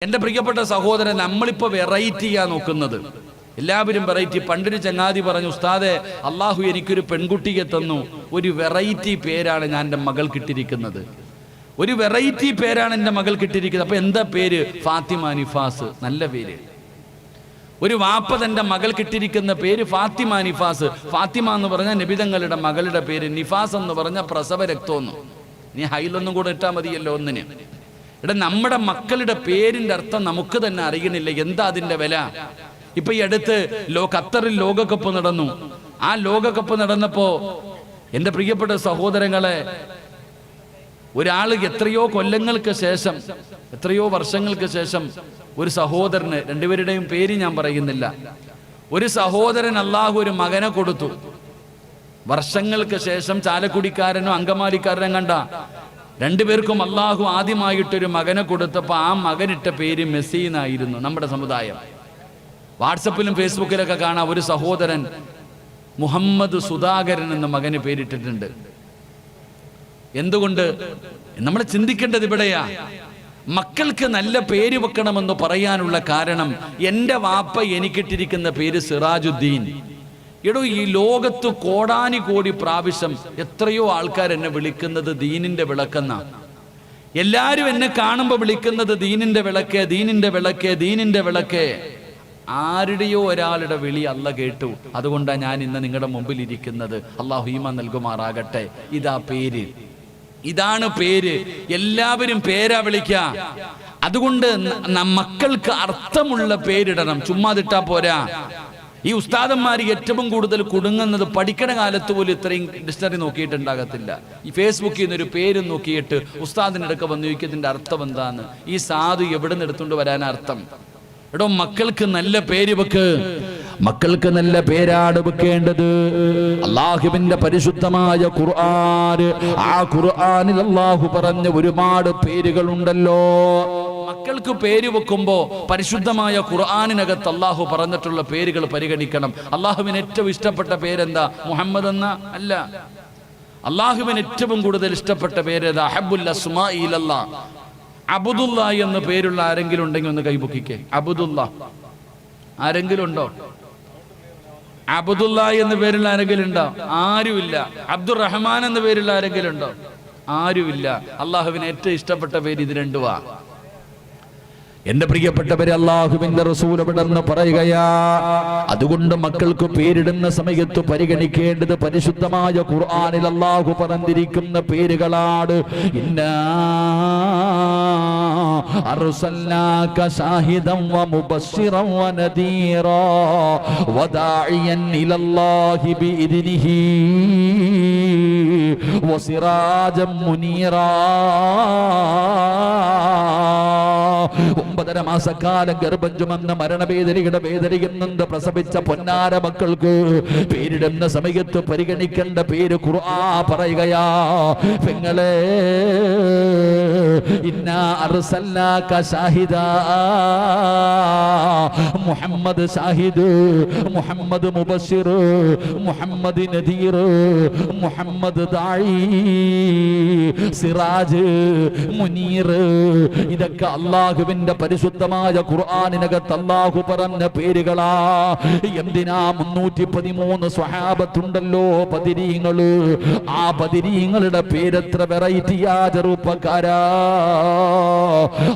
എൻ്റെ പ്രിയപ്പെട്ട സഹോദരൻ, നമ്മളിപ്പോൾ വെറൈറ്റിയാണ് നോക്കുന്നത്. എല്ലാവരും വെറൈറ്റി. പണ്ടൊരു ചങ്ങാതി പറഞ്ഞു, ഉസ്താദെ, അള്ളാഹു എനിക്കൊരു പെൺകുട്ടിയെ തന്നു, ഒരു വെറൈറ്റി പേരാണ് ഞാൻ എൻ്റെ മകൾക്കിട്ടിരിക്കുന്നത്. ഒരു വെറൈറ്റി പേരാണ് എൻ്റെ മകൾക്കിട്ടിരിക്കുന്നത്. അപ്പൊ എന്താ പേര്? ഫാത്തിമ നിഫാസ്. നല്ല പേര്. ഒരു വാപ്പ തൻ്റെ മകൾക്കിട്ടിരിക്കുന്ന പേര് ഫാത്തിമ നിഫാസ്. ഫാത്തിമ എന്ന് പറഞ്ഞാൽ നബിതങ്ങളുടെ മകളുടെ പേര്, നിഫാസ് എന്ന് പറഞ്ഞാൽ പ്രസവ രക്തമൊന്നും. നീ ഹൈലൊന്നും കൂടെ ഇട്ടാൽ മതിയല്ലോ ഒന്നിന്. ഇവിടെ നമ്മുടെ മക്കളുടെ പേരിന്റെ അർത്ഥം നമുക്ക് തന്നെ അറിയണില്ല. എന്താ അതിന്റെ വില? ഇപ്പൊ ഈ അടുത്ത് ഖത്തറിൽ ലോകകപ്പ് നടന്നു. ആ ലോകകപ്പ് നടന്നപ്പോ എൻ്റെ പ്രിയപ്പെട്ട സഹോദരങ്ങളെ, ഒരാൾ എത്രയോ കൊല്ലങ്ങൾക്ക് ശേഷം, എത്രയോ വർഷങ്ങൾക്ക് ശേഷം ഒരു സഹോദരന്, രണ്ടുപേരുടെയും പേര് ഞാൻ പറയുന്നില്ല, ഒരു സഹോദരൻ അള്ളാഹു ഒരു മകനെ കൊടുത്തു. വർഷങ്ങൾക്ക് ശേഷം ചാലക്കുടിക്കാരനോ അങ്കമാലിക്കാരനോ കണ്ട രണ്ടുപേർക്കും അള്ളാഹു ആദ്യമായിട്ടൊരു മകനെ കൊടുത്തപ്പോൾ ആ മകനിട്ട പേര് മെസ്സി എന്നായിരുന്നു. നമ്മുടെ സമുദായം വാട്സപ്പിലും ഫേസ്ബുക്കിലൊക്കെ കാണാം, ഒരു സഹോദരൻ മുഹമ്മദ് സുധാകരൻ എന്ന മകന് പേരിട്ടിട്ടുണ്ട്. എന്തുകൊണ്ട്? നമ്മൾ ചിന്തിക്കേണ്ടത് ഇവിടെയാ. മക്കൾക്ക് നല്ല പേര് വെക്കണമെന്ന് പറയാനുള്ള കാരണം, എൻ്റെ വാപ്പ എനിക്കിട്ടിരിക്കുന്ന പേര് സിറാജുദ്ദീൻ. എടോ, ഈ ലോകത്ത് കോടാനുകോടി പ്രാവശ്യം എത്രയോ ആൾക്കാർ എന്നെ വിളിക്കുന്നത് ദീനിന്റെ വിളക്കെന്ന. എല്ലാരും എന്നെ കാണുമ്പോൾ വിളിക്കുന്നത് ദീനിന്റെ വിളക്കേ, ദീനിന്റെ വിളക്കേ, ദീനിന്റെ വിളക്കേ. ആരുടെയോ ഒരാളുടെ വിളി അല്ല കേട്ടു. അതുകൊണ്ടാണ് ഞാൻ ഇന്ന് നിങ്ങളുടെ മുമ്പിൽ ഇരിക്കുന്നത്. അള്ളാഹു ഈമാൻ നൽകുമാറാകട്ടെ. ഇതാ പേര്, ഇതാണ് പേര്. എല്ലാവരും പേരാ വിളിക്ക. അതുകൊണ്ട് മക്കൾക്ക് അർത്ഥമുള്ള പേരിടണം. ചുമ്മാതിട്ടാ പോരാ. ഈ ഉസ്താദന്മാർ ഏറ്റവും കൂടുതൽ കുടുങ്ങുന്നത് പഠിക്കണ കാലത്ത് പോലും ഇത്രയും ഡിക്ഷണറി നോക്കിയിട്ടുണ്ടാകത്തില്ല. ഈ ഫേസ്ബുക്കിൽ നിന്നൊരു പേര് നോക്കിയിട്ട് ഉസ്താദിനടുക്ക വന്ന് ചോദിക്കുന്നതിന്റെ അർത്ഥം എന്താന്ന്. ഈ സാധു എവിടെ നിന്ന് എടുത്തുകൊണ്ട് വരാൻ അർത്ഥം? എടോ, മക്കൾക്ക് നല്ല പേര് വെക്ക്. മക്കൾക്ക് നല്ല പേരാണ് വെക്കേണ്ടത്. അല്ലാഹുവിന്റെ പരിശുദ്ധമായ ഖുർആൻ, ആ ഖുർആനിൽ അല്ലാഹു പറഞ്ഞ ഒരുപാട് പേരുകളുണ്ടല്ലോ. മക്കൾക്ക് പേര് വെക്കുമ്പോ പരിശുദ്ധമായ ഖുർആനിനകത്ത് അല്ലാഹു പറഞ്ഞിട്ടുള്ള പേരുകൾ പരിഗണിക്കണം. അല്ലാഹുവിന് ഏറ്റവും ഇഷ്ടപ്പെട്ട പേരെന്താ? മുഹമ്മദ് എന്ന അല്ല. അല്ലാഹുവിന് ഏറ്റവും കൂടുതൽ ഇഷ്ടപ്പെട്ട പേരേതാ? അഹബ്ബുൽ അസ്മാഇ ഇലല്ലാഹ്. അബ്ദുല്ലാ എന്ന പേരുള്ള ആരെങ്കിലും ഉണ്ടെങ്കിൽ ഒന്ന് കൈപൊക്കിക്കേ. അബ്ദുല്ലാ ആരെങ്കിലും ഉണ്ടോ? അബ്ദുല്ലാ എന്ന പേരുള്ള ആരെങ്കിലും ഉണ്ടോ? ആരുമില്ല. അബ്ദുറഹ്മാൻ എന്ന പേരുള്ള ആരെങ്കിലും ഉണ്ടോ? ആരുമില്ല. അള്ളാഹുവിന് ഏറ്റവും ഇഷ്ടപ്പെട്ട പേര് ഇത് രണ്ടുവാ. എന്റെ പ്രിയപ്പെട്ടവരെ, അല്ലാഹുവിന്റെ റസൂൽ ഇവിടെന്ന് പറയുകയാ. അതുകൊണ്ട് മക്കൾക്ക് പേരിടുന്ന സമയത്ത് പരിഗണിക്കേണ്ടത് പരിശുദ്ധമായ ഖുർആനിൽ അല്ലാഹു പറഞ്ഞിരിക്കുന്ന പേരുകളാണ്. ഇന്നാ അർസൽനാക ശാഹിദൻ വമുബശ്ശിറൻ വനദീറാ വദാഇയൻ ഇലല്ലാഹി ബിഇദ്നിഹി വസിറാജൻ മുനീറാ. 9.5 മാസക്കാലം ഗർഭം ചുമന്ന മരണവേദനയുടെ വേദനയെന്ന് പ്രസവിച്ച പൊന്നാര മക്കൾക്ക് പേരിടുന്ന സമയത്ത് പരിഗണിക്കേണ്ട പേര് ഖുർആൻ പറയുകയാ. പെങ്ങളെ, ഇന്നാ അർസൽനാക ശാഹിദാ. മുഹമ്മദ് ഷാഹിദ്, മുഹമ്മദ് മുബശ്ശിർ, മുഹമ്മദ് നദീർ, മുഹമ്മദ് ദാഇ, സിറാജ്, മുനീർ. ഇതൊക്കെ അല്ലാഹുവിന്റെ പരിശുദ്ധമായ ഖുർആനിനകത്ത് അല്ലാഹു പറഞ്ഞ പേരുകളാ. എന്തിനാ? 313 സ്വഹാബത്തുണ്ടല്ലോ, ബദരീങ്ങള്. ആ ബദരീങ്ങളുടെ പേരെത്ര വെറൈറ്റിയാ ചെറുപ്പക്കാരാ.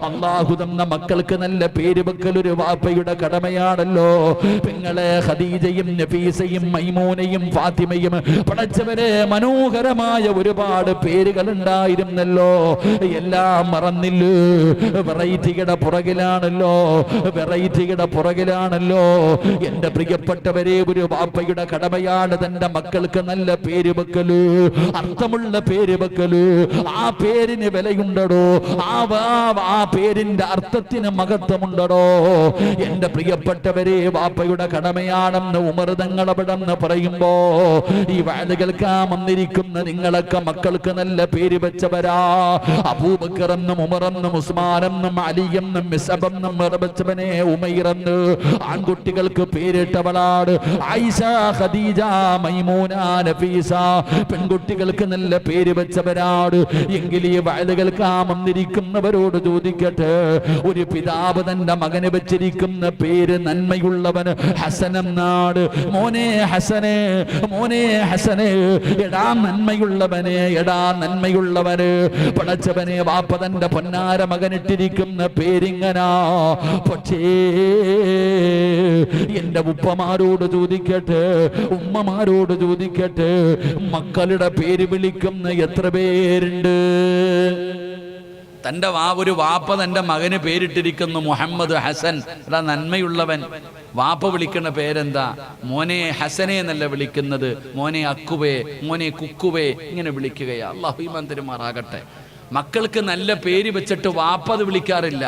അല്ലാഹു തന്ന മക്കൾക്ക് നല്ല പേര് വെക്കൽ ഒരു വാപ്പയുടെ കടമയാണല്ലോ. പെങ്ങളെ, ഖദീജയും നഫീസയും മൈമൂനയും ഫാത്തിമയും, പടച്ചവരെ, മനോഹരമായ ഒരുപാട് പേരുകൾ ഉണ്ടായിരുന്നല്ലോ. എല്ലാം മറന്നില്ലേ? വെറൈറ്റിയുടെ പുറകിലാണല്ലോ, വെറൈറ്റിയുടെ പുറകിലാണല്ലോ. എന്റെ പ്രിയപ്പെട്ടവരെ, ഒരു വാപ്പയുടെ കടമയാണ് തന്റെ മക്കൾക്ക് നല്ല പേര് വെക്കല്, അർത്ഥമുള്ള പേര് വെക്കല്. ആ പേരിന് വിലയുണ്ടടോ. ആ പേരിന്റെ അർത്ഥത്തിന് മഹത്വമുണ്ടടോ. എന്റെ പ്രിയപ്പെട്ടവരെ, വാപ്പയുടെ കടമയാണെന്ന് ഉമർ തങ്ങൾ അവിടെന്ന് പറയുമ്പോ, ഈ വഅദ് കേൾക്കാൻ വന്നിരിക്കുന്ന നിങ്ങളൊക്കെ മക്കൾക്ക് നല്ല പേര് വെച്ചവരാ. അബൂബക്കർ എന്നും ഉമർ എന്നും ഉസ്മാൻ എന്നും അലിയെന്നും മിസബെന്നും പടച്ചവനെ ഉമൈറെന്ന് ആൺകുട്ടികൾക്ക് പേരിട്ടവളാണ്. ആയിഷ, ഖദീജ, മൈമൂന, നഫീസ പെൺകുട്ടികൾക്ക് നല്ല പേര് വെച്ചവരാണ്. എങ്കിൽ ഈ വയലുകൾ കാമെന്നിരിക്കുന്നവരോട് ചോദിക്കട്ടെ, ഒരു പിതാവ് തന്റെ മകന് വെച്ചിരിക്കുന്ന പേര് നന്മയുള്ളവന് ഹസൻ എന്നാണ്. മോനെ ഹസനെ, മോനെ ഹസനെ, എടാ നന്മയുള്ളവനെ, എടാ നന്മയുള്ളവന്. പടച്ചവനെ വാപ്പ തന്റെ പൊന്നാര മകനിട്ടിരിക്കുന്ന പേരിങ്ങനാ. പക്ഷേ എന്റെ ഉപ്പമാരോട് ചോദിക്കട്ടെ, ഉമ്മമാരോട് ചോദിക്കട്ടെ, മക്കളുടെ പേര് വിളിക്കുന്ന എത്ര പേരുണ്ട്? തൻ്റെ ഒരു വാപ്പ തൻ്റെ മകന് പേരിട്ടിരിക്കുന്നു മുഹമ്മദ് ഹസൻ, എടാ നന്മയുള്ളവൻ. വാപ്പ വിളിക്കുന്ന പേരെന്താ? മോനെ ഹസനെ എന്നല്ല വിളിക്കുന്നത്, മോനെ അക്കുവേ, മോനെ കുക്കുവേ, ഇങ്ങനെ വിളിക്കുകയാ. അല്ലാഹു ഈമാൻ തരുമാറാകട്ടെ. മക്കൾക്ക് നല്ല പേര് വെച്ചിട്ട് വാപ്പ അത് വിളിക്കാറില്ല,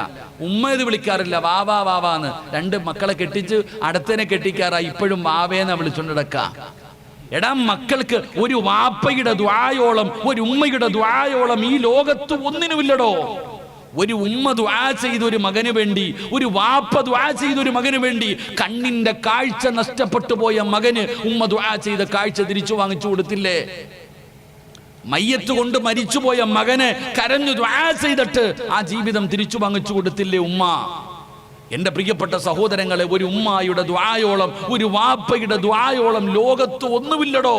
ഉമ്മ ഇത് വിളിക്കാറില്ല. വാവാ വാവാന്ന്. രണ്ട് മക്കളെ കെട്ടിച്ച് അടുത്തനെ കെട്ടിക്കാറായി, ഇപ്പോഴും വാവേന്ന് വിളിച്ചോണ്ട് നടക്കാം. എടാ മക്കൾക്ക് ഒരു വാപ്പയുടെ ദുആയോളം, ഒരു ഉമ്മയുടെ ദുആയോളം ഈ ലോകത്ത് ഒന്നിനുമില്ലടോ. ഒരു ഉമ്മ ദുആ ചെയ്തൊരു മകന് വേണ്ടി, ഒരു വാപ്പ ദുആ ചെയ്തൊരു മകന് വേണ്ടി, കണ്ണിന്റെ കാഴ്ച നഷ്ടപ്പെട്ടു പോയ മകന് ഉമ്മ ദുആ ചെയ്ത കാഴ്ച തിരിച്ചു വാങ്ങിച്ചു കൊടുത്തില്ലേ? മയ്യത്ത് കൊണ്ട് മരിച്ചുപോയ മകന് കരഞ്ഞു ദുആ ചെയ്തിട്ട് ആ ജീവിതം തിരിച്ചു വാങ്ങിച്ചു കൊടുത്തില്ലേ ഉമ്മ? എന്റെ പ്രിയപ്പെട്ട സഹോദരങ്ങളെ, ഒരു ഉമ്മായുടെ ദുആയോളം, ഒരു വാപ്പയുടെ ദുആയോളം ലോകത്ത് ഒന്നുമില്ലടോ.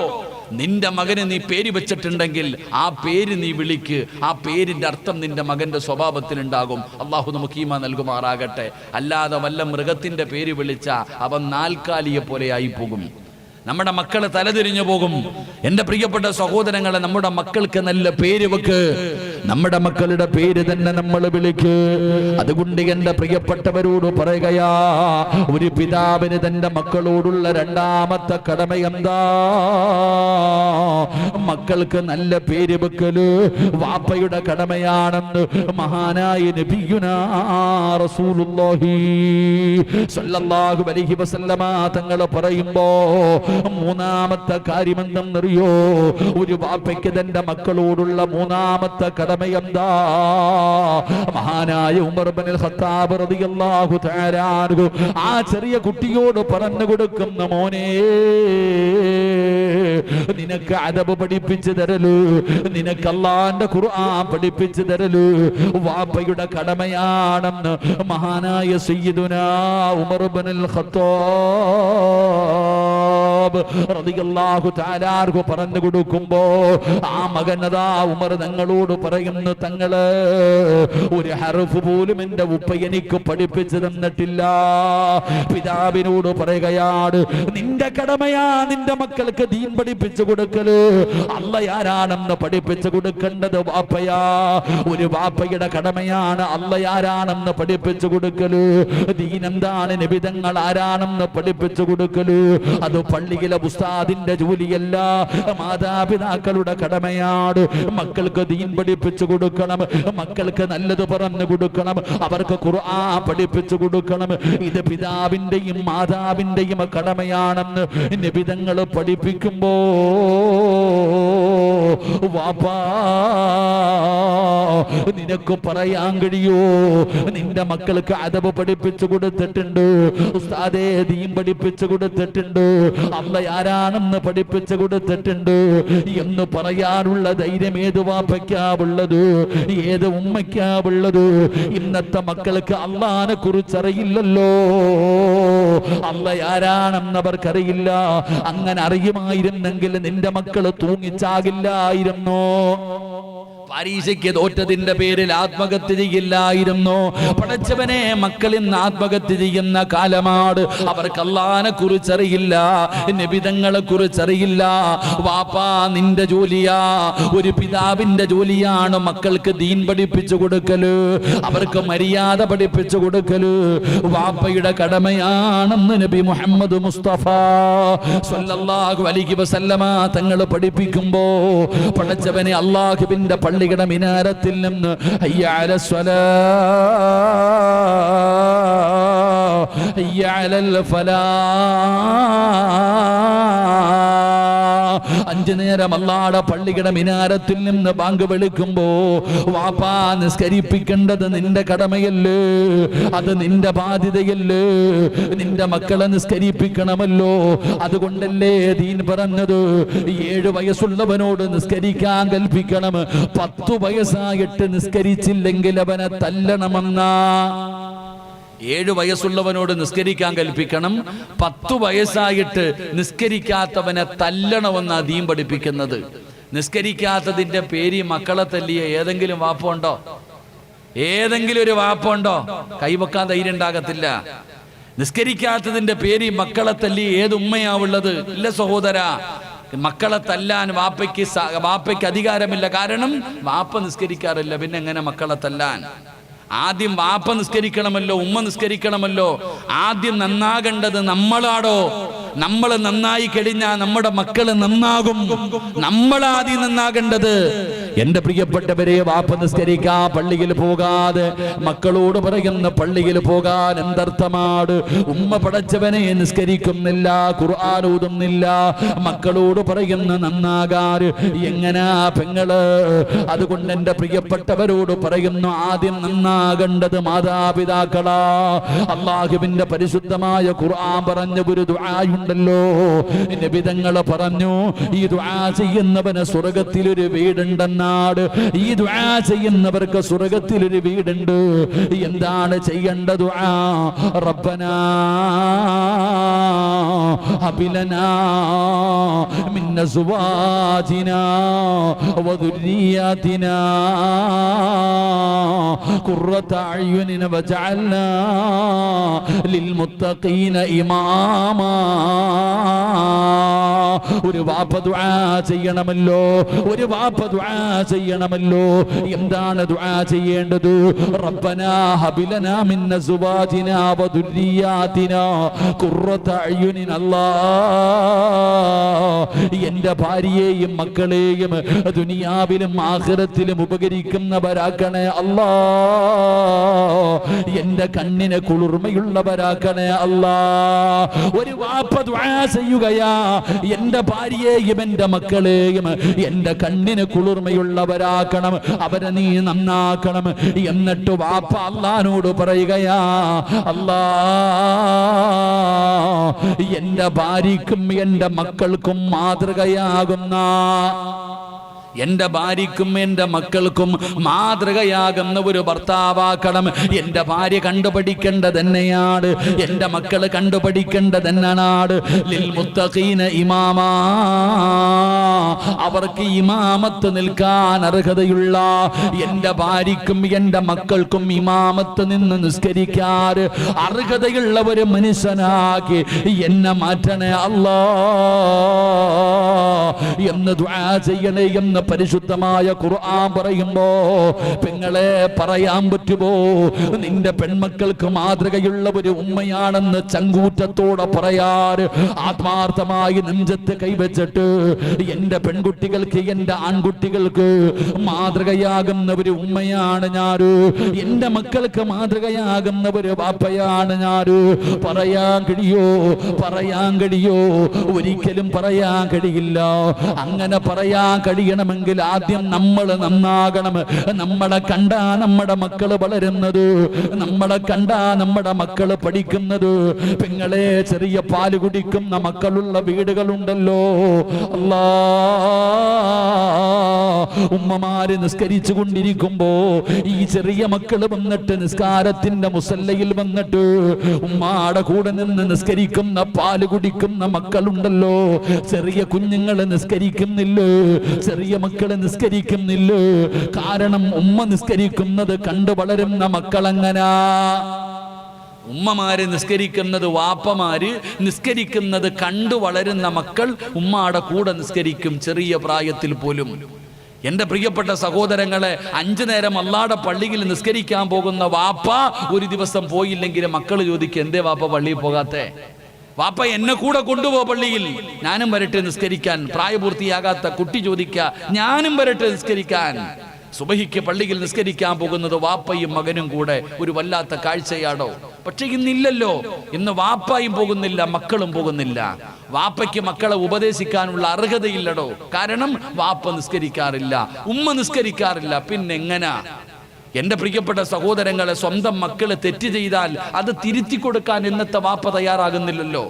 നിന്റെ മകന് നീ പേര് വെച്ചിട്ടുണ്ടെങ്കിൽ ആ പേര് നീ വിളിക്ക്. ആ പേരിന്റെ അർത്ഥം നിന്റെ മകന്റെ സ്വഭാവത്തിലുണ്ടാകും. അള്ളാഹു നമുക്ക് ഈമാൻ നൽകുമാറാകട്ടെ. അല്ലാതെ വല്ല മൃഗത്തിന്റെ പേര് വിളിച്ച അവൻ നാൽക്കാലിയെ പോലെ ആയി പോകും. നമ്മുടെ മക്കള് തലതിരിഞ്ഞു പോകും. എന്റെ പ്രിയപ്പെട്ട സഹോദരങ്ങളെ, നമ്മുടെ മക്കൾക്ക് നല്ല പേര് വെക്ക്. നമ്മുടെ മക്കളുടെ പേര് തന്നെ നമ്മൾ വിളിക്ക്. അതുകൊണ്ട് എന്റെ പ്രിയപ്പെട്ടവരോട് പറയുകയാ, ഒരു പിതാവിന് തന്റെ മക്കളോടുള്ള രണ്ടാമത്തെ കടമ എന്താ? മക്കൾക്ക് നല്ല പേര് വെക്കല് വാപ്പയുടെ കടമയാണെന്ന് മഹാനായ നബിയുനാ റസൂലുള്ളാഹി സ്വല്ലല്ലാഹു അലൈഹി വസല്ലമ തങ്ങൾ പറയുമ്പോ മൂന്നാമത്തെ കാര്യം എന്തെന്നറിയോ? ഒരു വാപ്പയ്ക്ക് തന്റെ മക്കളോടുള്ള മൂന്നാമത്തെ കടമ എന്താ? മഹാനായ ഉമർ ഇബ്നുൽ ഖത്താബ് റളിയല്ലാഹു തആല അൻഹു ആ ചെറിയ കുട്ടിയോട് പറഞ്ഞു കൊടുക്കുന്ന, മോനെ നിനക്ക് അദബ് പഠിപ്പിച്ചു തരലു, നിനക്ക് അല്ലാഹുവിന്റെ ഖുർആൻ പഠിപ്പിച്ചു തരലു വാപ്പയുടെ കടമയാണെന്ന് മഹാനായ സയ്യിദുനാ ഉമർ ഇബ്നുൽ ഖത്താബ് റളിയല്ലാഹു തആല അൻഹു പറഞ്ഞു കൊടുക്കുമ്പോ ആ മകനതാ ഉമർ തങ്ങളോട് പറയുന്നു, തങ്ങള് ഒരു ഹർഫ് പോലും എന്റെ ഉപ്പ എനിക്ക് പഠിപ്പിച്ചു തന്നിട്ടില്ല. പിതാവിനോട് പറയുകയാണ്, നിന്റെ കടമയാ നിന്റെ മക്കൾക്ക് ദീൻ പഠിപ്പിച്ചു കൊടുക്കല്. അല്ലാഹ് ആരാണെന്ന് പഠിപ്പിച്ചു കൊടുക്കേണ്ടത് വാപ്പയാ. ഒരു വാപ്പയുടെ കടമയാണ് അല്ലാഹ് ആരാണെന്ന് പഠിപ്പിച്ചു കൊടുക്കല്. ദീൻ എന്താണ്, നബി തങ്ങൾ ആരാണെന്ന് പഠിപ്പിച്ചു കൊടുക്കല്. അത് പള്ളിയിലെ ഉസ്താദിന്റെ ജോലിയല്ല, മാതാപിതാക്കളുടെ കടമയാണ്. മക്കൾക്ക് ദീൻ പഠിപ്പിച്ചു കൊടുക്കണം, മക്കൾക്ക് നല്ലത് പറഞ്ഞു കൊടുക്കണം, അവർക്ക് ഖുർആൻ പഠിപ്പിച്ചു കൊടുക്കണം. ഇത് പിതാവിന്റെയും മാതാവിന്റെയും കടമയാണെന്ന് നബി തങ്ങൾ പഠിപ്പിക്കുമ്പോ വാപ്പാ നിനക്ക് പറയാൻ കഴിയോ? നിന്റെ മക്കൾക്ക് അദബ് പഠിപ്പിച്ചു കൊടുത്തിട്ടുണ്ട്, ഉസ്താദേ ദീൻ പഠിപ്പിച്ചു കൊടുത്തിട്ടുണ്ട്, അല്ലാഹ് ആരാണെന്ന് പഠിപ്പിച്ചു കൊടുത്തിട്ടുണ്ട് എന്ന് പറയാനുള്ള ധൈര്യം ഏത് വാപ്പയ്ക്കാവുള്ളത്, ഏത് ഉമ്മയ്ക്കാവുള്ളത്? ഇന്നത്തെ മക്കൾക്ക് അല്ലാഹനെ കുറിച്ച് അറിയില്ലല്ലോ, അല്ലാഹ് ആരാണെന്ന് അവർക്കറിയില്ല. അങ്ങനെ അറിയുമായിരുന്നെങ്കിൽ നിന്റെ മക്കള് തൂങ്ങിച്ചാകില്ലായിരുന്നോ? പരീക്ഷയ്ക്ക് തോറ്റതിന്റെ പേരിൽ ആത്മഹത്യ ചെയ്യില്ലായിരുന്നു. പടച്ചവനെ, മക്കളിൽ നിന്ന് ആത്മഹത്യ ചെയ്യുന്ന കാലമാണ്. അവർക്ക് അല്ലാഹനെ കുറിച്ചറിയില്ല, നബിതങ്ങളെ കുറിച്ചറിയില്ല. വാപ്പാ നിന്റെ ജോലിയാ, ഒരു പിതാവിന്റെ ജോലിയാണ് മക്കൾക്ക് ദീൻ പഠിപ്പിച്ചു കൊടുക്കല്, അവർക്ക് മര്യാദ പഠിപ്പിച്ചു കൊടുക്കല് വാപ്പയുടെ കടമയാണെന്ന് നബി മുഹമ്മദ് മുസ്തഫ സ്വല്ലല്ലാഹു അലൈഹി വസല്ലമ തങ്ങൾ പഠിപ്പിക്കുമ്പോ പടച്ചവനെ, അല്ലാഹുവിന്റെ പള്ളിയുടെ മിനാരത്തിൽ നിന്ന് ഹയ്യ അലസ് സ്വലാഹ്, ഹയ്യ അലൽ ഫലാഹ് 5 നേരം അല്ലാഹുവിന്റെ പള്ളിയുടെ മിനാരത്തിൽ നിന്ന് ബാങ്ക് വിളിക്കുമ്പോ വാപ്പാ നിസ്കരിപ്പിക്കേണ്ടത് നിന്റെ കടമയല്ലേ, അത് നിന്റെ ബാധ്യതയല്ലേ, നിന്റെ മക്കളെ നിസ്കരിപ്പിക്കണമല്ലോ. അതുകൊണ്ടല്ലേ ദീൻ പറഞ്ഞത് 7 വയസ്സുള്ളവനോട് നിസ്കരിക്കാൻ കൽപ്പിക്കണം, 10 വയസ്സായിട്ട് നിസ്കരിച്ചില്ലെങ്കിൽ അവനെ തല്ലണമെന്നാ. 7 വയസ്സുള്ളവനോട് നിസ്കരിക്കാൻ കൽപ്പിക്കണം, 10 വയസ്സായിട്ട് നിസ്കരിക്കാത്തവനെ തല്ലണമെന്നാ ദീൻ പഠിപ്പിക്കുന്നത്. നിസ്കരിക്കാത്തതിന്റെ പേര് മക്കളെ തല്ലിയ ഏതെങ്കിലും വാപ്പുണ്ടോ? ഏതെങ്കിലും ഒരു വാപ്പുണ്ടോ? കൈവക്കാൻ ധൈര്യം ഉണ്ടാകത്തില്ല. നിസ്കരിക്കാത്തതിന്റെ പേര് മക്കളെ തല്ലി ഏത് ഉമ്മയാവുള്ളത്? ഇല്ല സഹോദര, മക്കളെ തല്ലാൻ വാപ്പയ്ക്ക് അധികാരമില്ല. കാരണം വാപ്പ നിസ്കരിക്കാറില്ല, പിന്നെ എങ്ങനെ മക്കളെ തല്ലാൻ? ആദ്യം വാപ്പ നിസ്കരിക്കണമല്ലോ, ഉമ്മ നിസ്കരിക്കണമല്ലോ. ആദ്യം നന്നാകേണ്ടത് നമ്മളാടോ. നമ്മൾ നന്നായി കഴിഞ്ഞാൽ നമ്മുടെ മക്കള് നന്നാകും. നമ്മളാദ്യം നന്നാകേണ്ടത്. എന്റെ പ്രിയപ്പെട്ടവരെ, വാപ്പ നിസ്കരിക്കാൻ പള്ളിയിൽ പോകാതെ മക്കളോട് പറയുന്ന പള്ളിയിൽ പോകാൻ എന്തർത്ഥമാണ്? ഉമ്മ പടച്ചവനെ നിസ്കരിക്കുന്നില്ല, ഖുർആൻ ഓതുന്നില്ല, മക്കളോട് പറയുന്ന നന്നാകാൻ എങ്ങനാ പെങ്ങള്? അതുകൊണ്ട് എന്റെ പ്രിയപ്പെട്ടവരോട് പറയുന്നു, ആദ്യം നന്നാകേണ്ടത് മാതാപിതാക്കളാ. അല്ലാഹുവിന്റെ പരിശുദ്ധമായ ഖുർആൻ പറഞ്ഞ ഒരു ദുആയുണ്ടല്ലോ, നബി തങ്ങൾ പറഞ്ഞു, ഈ ദുആ ചെയ്യുന്നവന് സ്വർഗ്ഗത്തിലൊരു വീടുണ്ടെന്ന്. ഈ ദുആ ചെയ്യുന്നവർക്ക് സ്വർഗ്ഗത്തിലൊരു വീടുണ്ട്. എന്താണ് ചെയ്യേണ്ട ദുആ? റബ്ബനാ ഹബിലനാ മിൻ അസ്വാജിനാ വദുരിയാതിനാ ഖുർറത അയ്യുനിൻ വജഅൽനാ ലിൽമുത്തഖീന ഇമാമാ. ഒരു വാപ്പ ദുആ ചെയ്യണമല്ലോ, ഒരു വാപ്പ ദുആ ചെയ്യണമല്ലോ. എന്താണ് ദുആ ചെയ്യേണ്ടത്? റബ്ബനാ ഹബിലനാ മിൻ അസ്വാജിനാ വദുരിയാതിനാ ഖുർറത അയ്യുനിൻ. അല്ലാഹ്, എന്റെ ഭാര്യയെയും മക്കളെയും ദുനിയാവിലും ആഖിറത്തിലും ഉപകരിക്കുന്നവരാക്കണേ അല്ലാഹ്. എന്റെ കണ്ണിന് കുളിർമയുള്ളവരാക്കണേ അല്ലാഹ്. ഒരു വാപ്പ ദുആ ചെയ്യുകയാ, എന്റെ ഭാര്യയെയും എന്റെ മക്കളെയും എന്റെ കണ്ണിന് കുളിർമയുള്ളവരാക്കണം, അവരെ നീ നന്നാക്കണം. എന്നിട്ട് വാപ്പ അല്ലാഹുവോട് പറയുകയാ, അല്ലാഹ്, എന്റെ ഭാര്യക്കും എന്റെ മക്കൾക്കും മാതൃകയാകുന്ന, എന്റെ ഭാര്യക്കും എന്റെ മക്കൾക്കും മാതൃകയാകുന്ന ഒരു ഭർത്താവാക്കണം. എന്റെ ഭാര്യ കണ്ടുപഠിക്കേണ്ടത് തന്നെയാണ്, എന്റെ മക്കള് കണ്ടുപഠിക്കേണ്ടത് തന്നെയാണ്. ലിൽ മുത്തഖീന ഇമാമാ, അവർക്ക് ഇമാമത്ത് നിൽക്കാൻ അർഹതയുള്ള, എന്റെ ഭാര്യക്കും എന്റെ മക്കൾക്കും ഇമാമത്ത് നിന്ന് നിസ്കരിക്കാൻ അർഹതയുള്ള ഒരു മനുഷ്യനാക്കി എന്നെ മാറ്റണേ അല്ലാഹ് എന്ന് ദുആ ചെയ്യണേ എന്ന് പരിശുദ്ധമായ ഖുർആൻ പറയുമ്പോ പെങ്ങളെ പറയാൻ പറ്റുമോ? നിന്റെ പെൺമക്കൾക്ക് മാതൃകയുള്ള ഒരു ഉമ്മയാണെന്ന് ചങ്കൂറ്റത്തോടെ പറയാൻ ആത്മാർത്ഥമായി നെഞ്ചത്ത് കൈവച്ചിട്ട്, എന്റെ പെൺകുട്ടികൾക്ക് എന്റെ ആൺകുട്ടികൾക്ക് മാതൃകയാകുന്ന ഒരു ഉമ്മയാണ് ഞാന്, എന്റെ മക്കൾക്ക് മാതൃകയാകുന്ന ഒരു വാപ്പയാണ് ഞാന്, പറയാൻ കഴിയോ? പറയാൻ കഴിയോ? ഒരിക്കലും പറയാൻ കഴിയില്ല. അങ്ങനെ പറയാൻ കഴിയണമെങ്കിൽ ആദ്യം നമ്മൾ നന്നാകണം. നമ്മളെ കണ്ടാ നമ്മുടെ മക്കള് വളരുന്നത്, നമ്മളെ കണ്ടാ നമ്മുടെ മക്കള് പഠിക്കുന്നത്. പെങ്ങളെ, ചെറിയ പാല് കുടിക്കുന്ന മക്കളുള്ള വീടുകളുണ്ടല്ലോ. അല്ലാ, ഉമ്മമാര് നിസ്കരിച്ചു കൊണ്ടിരിക്കുമ്പോ ഈ ചെറിയ മക്കള് വന്നിട്ട് നിസ്കാരത്തിന്റെ മുസല്ലയിൽ വന്നിട്ട് ഉമ്മാടെ കൂടെ നിന്ന് നിസ്കരിക്കുന്ന പാല് കുടിക്കുന്ന മക്കളുണ്ടല്ലോ. ചെറിയ കുഞ്ഞുങ്ങള് നിസ്കരിക്കുന്നില്ലോ, ചെറിയ മക്കള് നിസ്കരിക്കുന്നില്ലോ. കാരണം ഉമ്മ നിസ്കരിക്കുന്നത് കണ്ടു വളരുന്ന മക്കളെങ്ങനാ? ഉമ്മമാര് നിസ്കരിക്കുന്നത്, വാപ്പമാര് നിസ്കരിക്കുന്നത് കണ്ടു വളരുന്ന മക്കൾ ഉമ്മാടെ കൂടെ നിസ്കരിക്കും, ചെറിയ പ്രായത്തിൽ പോലും. എന്റെ പ്രിയപ്പെട്ട സഹോദരങ്ങളെ, 5 നേരം അല്ലാഹുവിന്റെ പള്ളിയിൽ നിസ്കരിക്കാൻ പോകുന്ന വാപ്പ ഒരു ദിവസം പോയില്ലെങ്കിൽ മക്കൾ ചോദിക്കും, എന്തേ വാപ്പ പള്ളിയിൽ പോകാത്തെ? വാപ്പ എന്നെ കൂടെ കൊണ്ടുപോ പള്ളിയിൽ, ഞാനും വരട്ടെ നിസ്കരിക്കാൻ. പ്രായപൂർത്തിയാകാത്ത കുട്ടി ചോദിക്ക, ഞാനും വരട്ടെ നിസ്കരിക്കാൻ. സുബഹിക്ക് പള്ളിയിൽ നിസ്കരിക്കാൻ പോകുന്നത് വാപ്പയും മകനും കൂടെ. ഒരു വല്ലാത്ത കാഴ്ചയാണോ? പക്ഷെ ഇന്നില്ലല്ലോ. ഇന്ന് വാപ്പായും പോകുന്നില്ല, മക്കളും പോകുന്നില്ല. വാപ്പയ്ക്ക് മക്കളെ ഉപദേശിക്കാനുള്ള അർഹതയില്ലടോ. കാരണം വാപ്പ നിസ്കരിക്കാറില്ല, ഉമ്മ നിസ്കരിക്കാറില്ല. പിന്നെങ്ങനാ? എന്റെ പ്രിയപ്പെട്ട സഹോദരങ്ങളെ, സ്വന്തം മക്കളെ തെറ്റ് ചെയ്താൽ അത് തിരുത്തി കൊടുക്കാൻ ഇന്നത്തെ വാപ്പ തയ്യാറാകുന്നില്ലല്ലോ,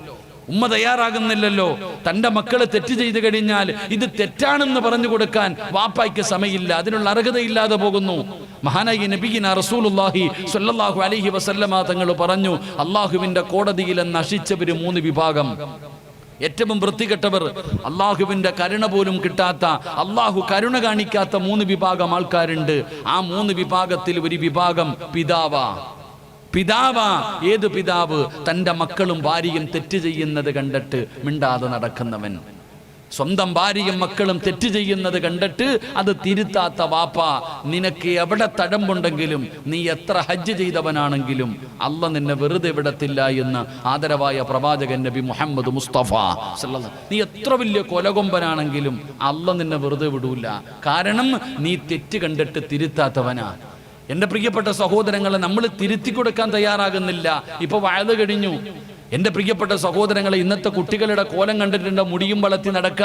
ഉമ്മ തയ്യാറാകുന്നില്ലല്ലോ. തന്റെ മക്കളെ തെറ്റ് ചെയ്തു കഴിഞ്ഞാൽ ഇത് തെറ്റാണെന്ന് പറഞ്ഞു കൊടുക്കാൻ വാപ്പായ്ക്ക് സമയമില്ല, അതിനുള്ള അർഹതയില്ലാതെ പോകുന്നു. മഹാനായ നബിയിന റസൂലുള്ളാഹി സ്വല്ലല്ലാഹു അലൈഹി വസല്ലമ തങ്ങൾ പറഞ്ഞു, അള്ളാഹുവിന്റെ കോടതിയിൽ നശിച്ചവര് 3 വിഭാഗം. ഏറ്റവും വൃത്തികെട്ടവർ, അള്ളാഹുവിന്റെ കരുണ പോലും കിട്ടാത്ത, അള്ളാഹു കരുണ കാണിക്കാത്ത 3 വിഭാഗം ആൾക്കാരുണ്ട്. ആ 3 വിഭാഗത്തിൽ ഒരു വിഭാഗം പിതാവാ. ഏത് പിതാവ്? തന്റെ മക്കളും ഭാര്യയും തെറ്റ് ചെയ്യുന്നത് കണ്ടിട്ട് മിണ്ടാതെ നടക്കുന്നവൻ. സ്വന്തം ഭാര്യയും മക്കളും തെറ്റ് ചെയ്യുന്നത് കണ്ടിട്ട് അത് തിരുത്താത്ത വാപ്പ. നിനക്ക് എവിടെ തഴമ്പുണ്ടെങ്കിലും, നീ എത്ര ഹജ്ജ് ചെയ്തവനാണെങ്കിലും അള്ളാഹ് നിന്നെ വെറുതെ വിടത്തില്ല എന്ന് ആദരവായ പ്രവാചകൻ നബി മുഹമ്മദ് മുസ്തഫ സല്ലല്ലാഹു. നീ എത്ര വലിയ കൊലകൊമ്പനാണെങ്കിലും അള്ളാഹ് നിന്നെ വെറുതെ വിടൂല. കാരണം നീ തെറ്റ് കണ്ടിട്ട് തിരുത്താത്തവനാ. എന്റെ പ്രിയപ്പെട്ട സഹോദരങ്ങളെ, നമ്മൾ തിരുത്തി കൊടുക്കാൻ തയ്യാറാകുന്നില്ല. ഇപ്പൊ വയത് കഴിഞ്ഞു. എന്റെ പ്രിയപ്പെട്ട സഹോദരങ്ങളെ, ഇന്നത്തെ കുട്ടികളുടെ കോലം കണ്ടിട്ടുണ്ട്, മുടിയും വളർത്തി നടക്ക.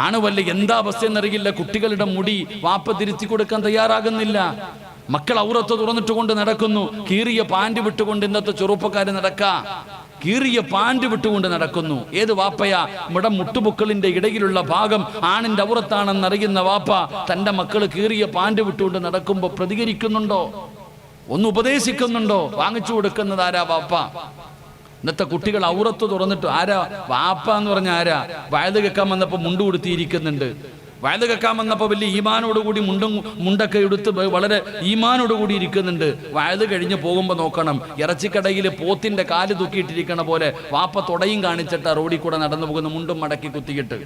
ആണുവല്ല, എന്താ അവസ്ഥ എന്നറിയില്ല. കുട്ടികളുടെ മുടി വാപ്പ തിരുത്തി കൊടുക്കാൻ തയ്യാറാകുന്നില്ല. മക്കൾ ഔറത്ത് തുറന്നിട്ട് കൊണ്ട് നടക്കുന്നു. കീറിയ പാൻറ് വിട്ടുകൊണ്ട് ഇന്നത്തെ ചെറുപ്പക്കാര് നടക്ക. കീറിയ പാൻറ് വിട്ടുകൊണ്ട് നടക്കുന്നു. ഏത് വാപ്പയാ? ഇവിടെ മുട്ടുപൊക്കളിന്റെ ഇടയിലുള്ള ഭാഗം ആണിന്റെ ഔറത്താണെന്ന് അറിയുന്ന വാപ്പ തന്റെ മക്കൾ കീറിയ പാൻറ് വിട്ടുകൊണ്ട് നടക്കുമ്പോ പ്രതികരിക്കുന്നുണ്ടോ? ഒന്ന് ഉപദേശിക്കുന്നുണ്ടോ? വാങ്ങിച്ചു കൊടുക്കുന്നത് ആരാ? വാപ്പ. ഇന്നത്തെ കുട്ടികൾ ഔറത്ത് തുറന്നിട്ട് ആരാ? വാപ്പ എന്ന് പറഞ്ഞ ആരാ? വയത് കേൾക്കാൻ വന്നപ്പോ മുണ്ട് കൊടുത്തിരിക്കുന്നുണ്ട്. വയത് കേൾക്കാൻ വന്നപ്പോ വലിയ ഈമാനോടുകൂടി മുണ്ടൊക്കെ എടുത്ത് വളരെ ഈമാനോടുകൂടി ഇരിക്കുന്നുണ്ട്. വയത് കഴിഞ്ഞ് പോകുമ്പോ നോക്കണം, ഇറച്ചിക്കടയിൽ പോത്തിന്റെ കാല് തൂക്കിയിട്ടിരിക്കണ പോലെ വാപ്പ തുടയും കാണിച്ചിട്ട് റോഡിൽ കൂടെ നടന്നു പോകുന്ന, മുണ്ടും മടക്കി കുത്തിയിട്ട്.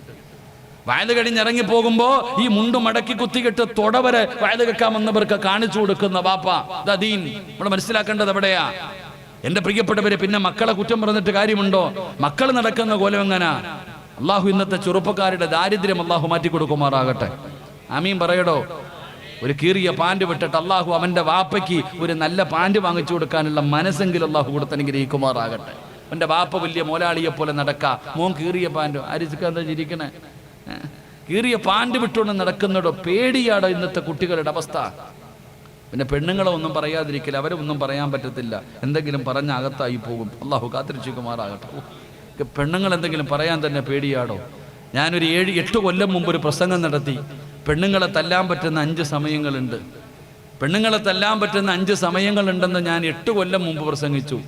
വയത് കഴിഞ്ഞ് ഇറങ്ങി പോകുമ്പോ ഈ മുണ്ടും മടക്കി കുത്തിയിട്ട് തൊടവരെ വയത് കേൾക്കാൻ വന്നവർക്ക് കാണിച്ചു കൊടുക്കുന്ന വാപ്പ. ദീൻ നമ്മൾ മനസ്സിലാക്കേണ്ടത് എവിടെയാ? എന്റെ പ്രിയപ്പെട്ടവരെ, പിന്നെ മക്കളെ കുറ്റം പറഞ്ഞിട്ട് കാര്യമുണ്ടോ? മക്കൾ നടക്കുന്ന കോലം എങ്ങനാ? അള്ളാഹു ഇന്നത്തെ ചെറുപ്പക്കാരുടെ ദാരിദ്ര്യം അള്ളാഹു മാറ്റി കൊടുക്കുമാറാകട്ടെ. ആമീൻ പറയടോ. ഒരു കീറിയ പാൻറ് വിട്ടിട്ട് അള്ളാഹു അവന്റെ വാപ്പയ്ക്ക് ഒരു നല്ല പാൻറ് വാങ്ങിച്ചു കൊടുക്കാനുള്ള മനസ്സെങ്കിലും അള്ളാഹു കൊടുത്തനുഗ്രഹിക്കുമാറാകട്ടെ. അവന്റെ വാപ്പ വലിയ മോലാളിയെ പോലെ നടക്ക, മോൻ കീറിയ പാൻറ് അരിച്ചിക്കാന്താ ചിരിക്കണേ? കീറിയ പാൻറ് വിട്ടുകൊണ്ട് നടക്കുന്നതോ പേടിയാടോ ഇന്നത്തെ കുട്ടികളുടെ അവസ്ഥ. പിന്നെ പെണ്ണുങ്ങളെ ഒന്നും പറയാതിരിക്കില്ല, അവരെ ഒന്നും പറയാൻ പറ്റത്തില്ല. എന്തെങ്കിലും പറഞ്ഞ അകത്തായി പോകും. അള്ളാഹു കാത്തിരക്ഷിക്കുമാറാകട്ടെ. പെണ്ണുങ്ങൾ എന്തെങ്കിലും പറയാൻ തന്നെ പേടിയാടോ. ഞാനൊരു 7-8 കൊല്ലം മുമ്പ് ഒരു പ്രസംഗം നടത്തി. പെണ്ണുങ്ങളെ തല്ലാൻ പറ്റുന്ന 5 സമയങ്ങളുണ്ട്. പെണ്ണുങ്ങളെ തല്ലാൻ പറ്റുന്ന 5 സമയങ്ങളുണ്ടെന്ന് ഞാൻ 8 കൊല്ലം മുമ്പ് പ്രസംഗിച്ചു.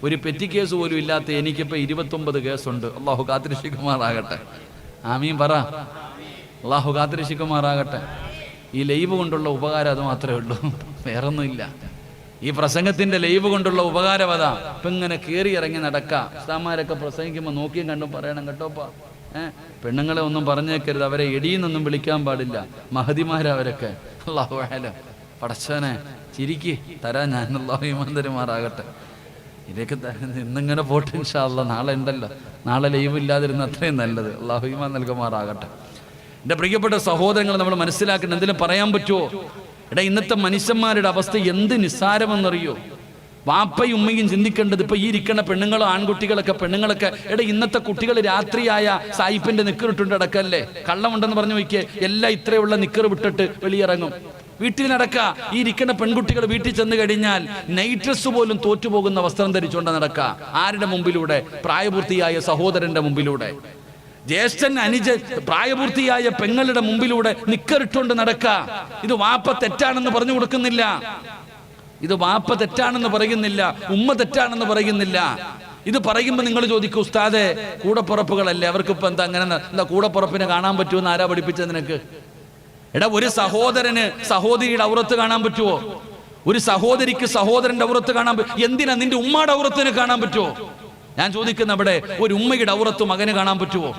ഒരു പെറ്റി കേസ് പോലും ഇല്ലാത്ത എനിക്കിപ്പോൾ 29 കേസുണ്ട്. അള്ളാഹു കാത്തിരക്ഷിക്കുമാറാകട്ടെ. ആമീൻ പറ. അള്ളാഹു കാത്തിരക്ഷിക്കുമാറാകട്ടെ. ഈ ലൈവ് കൊണ്ടുള്ള ഉപകാരം അത് മാത്രമേ ഉള്ളൂ, വേറൊന്നുമില്ല. ഈ പ്രസംഗത്തിന്റെ ലൈവ് കൊണ്ടുള്ള ഉപകാരം അതാ. ഇപ്പൊ ഇങ്ങനെ കയറി ഇറങ്ങി നടക്കാം. ഉസ്താമാരൊക്കെ പ്രസംഗിക്കുമ്പോൾ നോക്കിയും കണ്ടും പറയണം കേട്ടോപ്പാ. പെണ്ണുങ്ങളെ ഒന്നും പറഞ്ഞേക്കരുത്, അവരെ എടിയെന്നൊന്നും വിളിക്കാൻ പാടില്ല. മഹതിമാരവരൊക്കെ. അല്ലാഹു അഅലം. പടച്ചോനെ ചിരിക്ക് തരാൻ ഞാൻ. അല്ലാഹു ഈമാൻ തരുമാറാകട്ടെ. ഇതൊക്കെ ഇന്നിങ്ങനെ പോട്ടെ ഇൻഷാ അല്ലാഹ്. നാളെ ഉണ്ടല്ലോ, നാളെ ലൈവ് ഇല്ലാതിരുന്ന അത്രയും നല്ലത്. അല്ലാഹു ഈമാൻ നൽകുമാറാകട്ടെ. എൻ്റെ പ്രിയപ്പെട്ട സഹോദരങ്ങൾ, നമ്മൾ മനസ്സിലാക്കണം, എന്തെങ്കിലും പറയാൻ പറ്റുമോ? എടാ, ഇന്നത്തെ മനുഷ്യന്മാരുടെ അവസ്ഥ എന്ത് നിസ്സാരമെന്നറിയോ? വാപ്പയും ഉമ്മയും ചിന്തിക്കേണ്ടത്, ഇപ്പൊ ഈ ഇരിക്കുന്ന പെണ്ണുങ്ങളോ ആൺകുട്ടികളൊക്കെ പെണ്ണുങ്ങളൊക്കെ, എടാ ഇന്നത്തെ കുട്ടികൾ രാത്രിയായ സായിപ്പിന്റെ നിക്കറിട്ടുണ്ട് അടക്കല്ലേ? കള്ളമുണ്ടെന്ന് പറഞ്ഞു നോക്കിയേ, എല്ലാം ഇത്രയുള്ള നിക്കറ് വിട്ടിട്ട് വെളിയിറങ്ങും. വീട്ടിൽ നടക്ക. ഈ ഇരിക്കുന്ന പെൺകുട്ടികൾ വീട്ടിൽ ചെന്ന് കഴിഞ്ഞാൽ നൈറ്റ് ഡ്രസ് പോലും തോറ്റുപോകുന്ന വസ്ത്രം ധരിച്ചുകൊണ്ട് നടക്ക. ആരുടെ മുമ്പിലൂടെ? പ്രായപൂർത്തിയായ സഹോദരന്റെ മുമ്പിലൂടെ. ജ്യേഷ്ഠൻ അനുജ പ്രായപൂർത്തിയായ പെങ്ങളുടെ മുമ്പിലൂടെ നിക്കറിട്ടുകൊണ്ട് നടക്ക. ഇത് വാപ്പ തെറ്റാണെന്ന് പറഞ്ഞു കൊടുക്കുന്നില്ല. ഇത് വാപ്പ തെറ്റാണെന്ന് പറയുന്നില്ല, ഉമ്മ തെറ്റാണെന്ന് പറയുന്നില്ല. ഇത് പറയുമ്പോൾ നിങ്ങൾ ചോദിക്കും, ഉസ്താദെ കൂടപ്പുറപ്പുകളല്ലേ, അവർക്കിപ്പോ എന്താ അങ്ങനെ എന്താ കൂടപ്പുറപ്പിനെ കാണാൻ പറ്റുമെന്ന് ആരാ പഠിപ്പിച്ചത് നിനക്ക്? എടാ, ഒരു സഹോദരന് സഹോദരിയുടെ ഔറത്ത് കാണാൻ പറ്റുമോ? ഒരു സഹോദരിക്ക് സഹോദരന്റെ ഔറത്ത് കാണാൻ പറ്റും. എന്തിനാ നിന്റെ ഉമ്മയുടെ ഔറത്തിന് കാണാൻ പറ്റുമോ? ഞാൻ ചോദിക്കുന്ന അവിടെ, ഒരു ഉമ്മയുടെ ഔറത്ത് മകന് കാണാൻ പറ്റുമോ?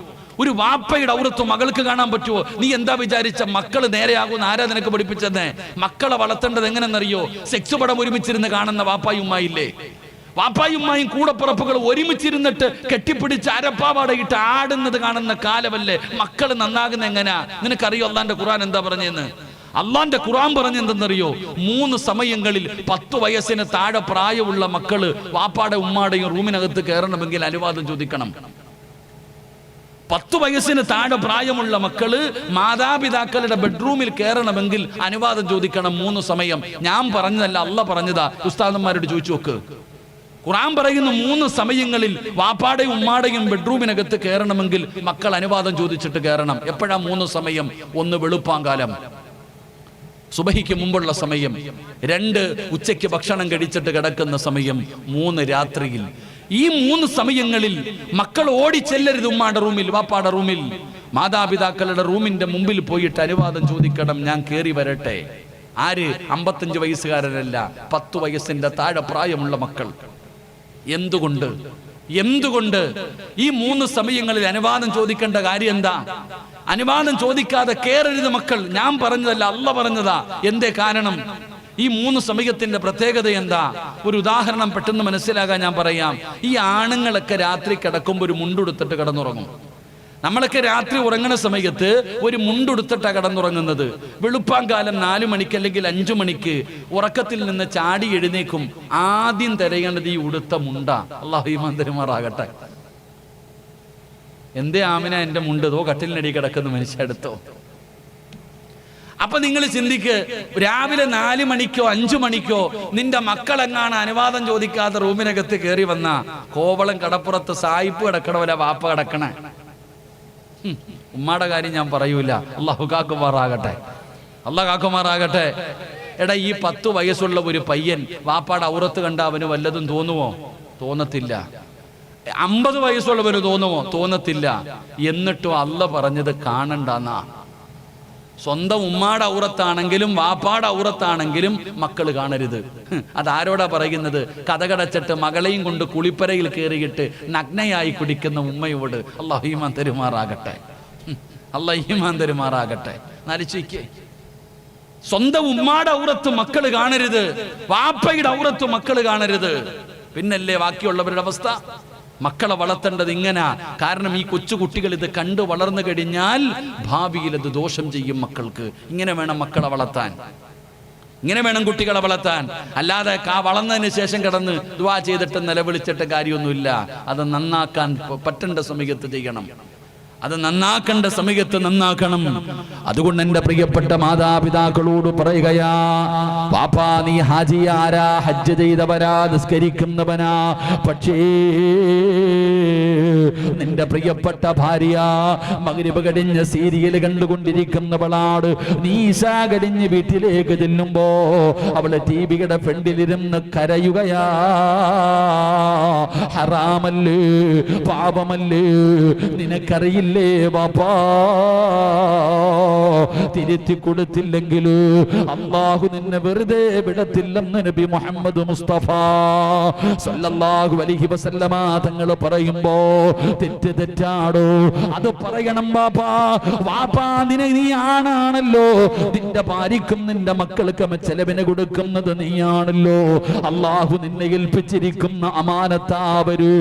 ഒരു വാപ്പയുടെ ഔറത്ത് മകൾക്ക് കാണാൻ പറ്റുമോ? നീ എന്താ വിചാരിച്ച മക്കള് നേരെയാകുന്ന ആരാ നിനക്ക് പഠിപ്പിച്ചെന്നേ? മക്കളെ വളർത്തേണ്ടത് എങ്ങനെന്നറിയോ? സെക്സ് പടം ഒരുമിച്ചിരുന്ന് കാണുന്ന വാപ്പായും ഉമ്മായില്ലേ? വാപ്പായും ഉമ്മായും കൂടപ്പുറപ്പുകൾ ഒരുമിച്ചിരുന്നിട്ട് കെട്ടിപ്പിടിച്ച് അരപ്പാവാടയിട്ട് ആടുന്നത് കാണുന്ന കാലമല്ലേ? മക്കള് നന്നാകുന്ന എങ്ങനാ? നിനക്കറിയോ അല്ലാന്റെ ഖുർആൻ എന്താ പറഞ്ഞെന്ന്? അള്ളാന്റെ ഖുർആൻ പറഞ്ഞെന്തെന്നറിയോ? 3 സമയങ്ങളിൽ 10 വയസ്സിന് താഴെ പ്രായമുള്ള മക്കള് വാപ്പാടെ ഉമ്മാടെയും റൂമിനകത്ത് കയറണമെങ്കിൽ അനുവാദം ചോദിക്കണം. 10 വയസ്സിന് താഴെ പ്രായമുള്ള മക്കള് മാതാപിതാക്കളുടെ ബെഡ്റൂമിൽ കയറണമെങ്കിൽ അനുവാദം ചോദിക്കണം 3 സമയം. ഞാൻ പറഞ്ഞതല്ല, അല്ല പറഞ്ഞതാ. ഉസ്താദന്മാരോട് ചോദിച്ചു നോക്ക്. ഖുർആൻ പറയുന്ന 3 സമയങ്ങളിൽ വാപ്പാടെയും ഉമ്മാടെയും ബെഡ്റൂമിനകത്ത് കയറണമെങ്കിൽ മക്കൾ അനുവാദം ചോദിച്ചിട്ട് കയറണം. എപ്പോഴാ 3 സമയം? 1 വെളുപ്പാങ്കാലം, സുബഹിക്ക് മുമ്പുള്ള സമയം. 2 ഉച്ചയ്ക്ക് ഭക്ഷണം കഴിച്ചിട്ട് കിടക്കുന്ന സമയം. 3 രാത്രിയിൽ. ഈ 3 സമയങ്ങളിൽ മക്കൾ ഓടിച്ചെല്ലരുത് ഉമ്മാടെ റൂമിൽ, വാപ്പാടെ റൂമിൽ. മാതാപിതാക്കളുടെ റൂമിന്റെ മുമ്പിൽ പോയിട്ട് അനുവാദം ചോദിക്കണം, ഞാൻ കയറി വരട്ടെ. ആര്? 55 വയസ്സുകാരനല്ല, 10 വയസ്സിന്റെ താഴെ പ്രായമുള്ള മക്കൾ. എന്തുകൊണ്ട് ഈ 3 സമയങ്ങളിൽ അനുവാദം ചോദിക്കേണ്ട കാര്യം എന്താ? അനുവാദം ചോദിക്കാതെ കയറരുത് മക്കൾ. ഞാൻ പറഞ്ഞതല്ല, അല്ല പറഞ്ഞതാ. എന്തേ കാരണം? ഈ 3 സമയത്തിന്റെ പ്രത്യേകത എന്താ? ഒരു ഉദാഹരണം പെട്ടെന്ന് മനസ്സിലാകാൻ ഞാൻ പറയാം. ഈ ആണുങ്ങളൊക്കെ രാത്രി കിടക്കുമ്പോൾ ഒരു മുണ്ടുടുത്തിട്ട് കിടന്നുറങ്ങും. നമ്മളൊക്കെ രാത്രി ഉറങ്ങുന്ന സമയത്ത് ഒരു മുണ്ടുടുത്തിട്ടാണ് കിടന്നുറങ്ങുന്നത്. വെളുപ്പാങ്കാലം 4 മണിക്ക് അല്ലെങ്കിൽ 5 മണിക്ക് ഉറക്കത്തിൽ നിന്ന് ചാടി എഴുന്നേക്കും. ആദ്യം തിരയേണ്ടത് ഈ ഉടുത്ത മുണ്ട. അല്ലാഹു ഈമാൻ തരുമാറാകട്ടെ. എന്തേ ആമിന എന്റെ മുണ്ടതോ കട്ടിലിനടി കിടക്കുന്ന മനുഷ്യടുത്തോ? അപ്പൊ നിങ്ങൾ ചിന്തിക്ക്, രാവിലെ 4 മണിക്കോ 5 മണിക്കോ നിന്റെ മക്കളെങ്ങാണ് അനുവാദം ചോദിക്കാതെ റൂമിനകത്ത് കയറി വന്ന കോവളം കടപ്പുറത്ത് സായിപ്പ് കിടക്കണവല്ല വാപ്പ കിടക്കണേ. ഉമ്മാടെ കാര്യം ഞാൻ പറയൂല. അള്ളാഹു കാക്കുമാറാകട്ടെ, അള്ളാഹ് കാക്കുമാറാകട്ടെ. എടാ, ഈ 10 വയസ്സുള്ള ഒരു പയ്യൻ വാപ്പാടെ ഔറത്ത് കണ്ട അവന് വല്ലതും തോന്നുമോ? തോന്നത്തില്ല. 50 വയസ്സുള്ളവന് തോന്നുമോ? തോന്നത്തില്ല. എന്നിട്ടും അല്ല പറഞ്ഞത് കാണണ്ടെന്നാ. സ്വന്തം ഉമ്മാടെ ഔറത്താണെങ്കിലും വാപ്പാടെ ഔറത്താണെങ്കിലും മക്കൾ കാണരുത്. അതാരോടാ പറയുന്നത്? കഥകടച്ചിട്ട് മകളെയും കൊണ്ട് കുളിപ്പരയിൽ കയറിയിട്ട് നഗ്നയായി കുടിക്കുന്ന ഉമ്മയോട്. അല്ലാഹു ഈമാൻ തരുമാറാകട്ടെ, അല്ലാഹു ഈമാൻ തരുമാറാകട്ടെ. നരിച്ചിക്ക് സ്വന്തം ഉമ്മാടെ ഔറത്ത് മക്കൾ കാണരുത്, വാപ്പയുടെ ഔറത്ത് മക്കൾ കാണരുത്. പിന്നല്ലേ ബാക്കിയുള്ളവരുടെ അവസ്ഥ? മക്കളെ വളർത്തേണ്ടത് ഇങ്ങനെ. കാരണം ഈ കൊച്ചുകുട്ടികൾ ഇത് കണ്ടു വളർന്നു കഴിഞ്ഞാൽ ഭാവിയിൽ അത് ദോഷം ചെയ്യും മക്കൾക്ക്. ഇങ്ങനെ വേണം മക്കളെ വളർത്താൻ, ഇങ്ങനെ വേണം കുട്ടികളെ വളർത്താൻ. അല്ലാതെ വളർന്നതിന് ശേഷം കിടന്ന് ദുആ ചെയ്തിട്ട് നിലവിളിച്ചിട്ട് കാര്യമൊന്നുമില്ല. അത് നന്നാക്കാൻ പറ്റേണ്ട സമയത്ത് ചെയ്യണം, അത് നന്നാക്കേണ്ട സമയത്ത് നന്നാക്കണം. അതുകൊണ്ട് എന്റെ പ്രിയപ്പെട്ട മാതാപിതാക്കളോട് പറയുകയാ, പാപ്പാ നീ ഹാജിയാരാ, ഹജ്ജ് ചെയ്തവരാ, നിസ്കരിക്കുന്നവനാ. പക്ഷേ നിന്റെ പ്രിയപ്പെട്ട ഭാര്യ മഗ്രിബ് കഴിഞ്ഞ് സീരിയൽ കണ്ടുകൊണ്ടിരിക്കുന്നവളാണ്. നീ ഇശാ കഴിഞ്ഞ് വീട്ടിലേക്ക് ചെല്ലുമ്പോ അവള് ടിവിയുടെ ഫ്രണ്ടിലിരുന്ന് കരയുകയാ. ഹറാമല്ലേ, പാപമല്ലേ, നിനക്കറിയില്ല ബാപ്പാ. തിരുത്തി കൊടുത്തില്ലെങ്കിൽ അല്ലാഹു നിന്നെ വെറുതെ വിടത്തില്ലെന്ന് നബി മുഹമ്മദ് മുസ്തഫ സല്ലല്ലാഹു അലൈഹി വസല്ലമ തങ്ങൾ പറയുമ്പോ തെറ്റാടോ? അത് പറയണം ബാപ്പാ. വാപ്പാ, നീ ആണാണല്ലോ, നിന്റെ ഭാര്യക്കും നിന്റെ മക്കൾക്കും ചെലവിന് കൊടുക്കുന്നത് നീയാണല്ലോ. അല്ലാഹു നിന്നെ ഏൽപ്പിച്ചിരിക്കുന്ന അമാനത്താവര്.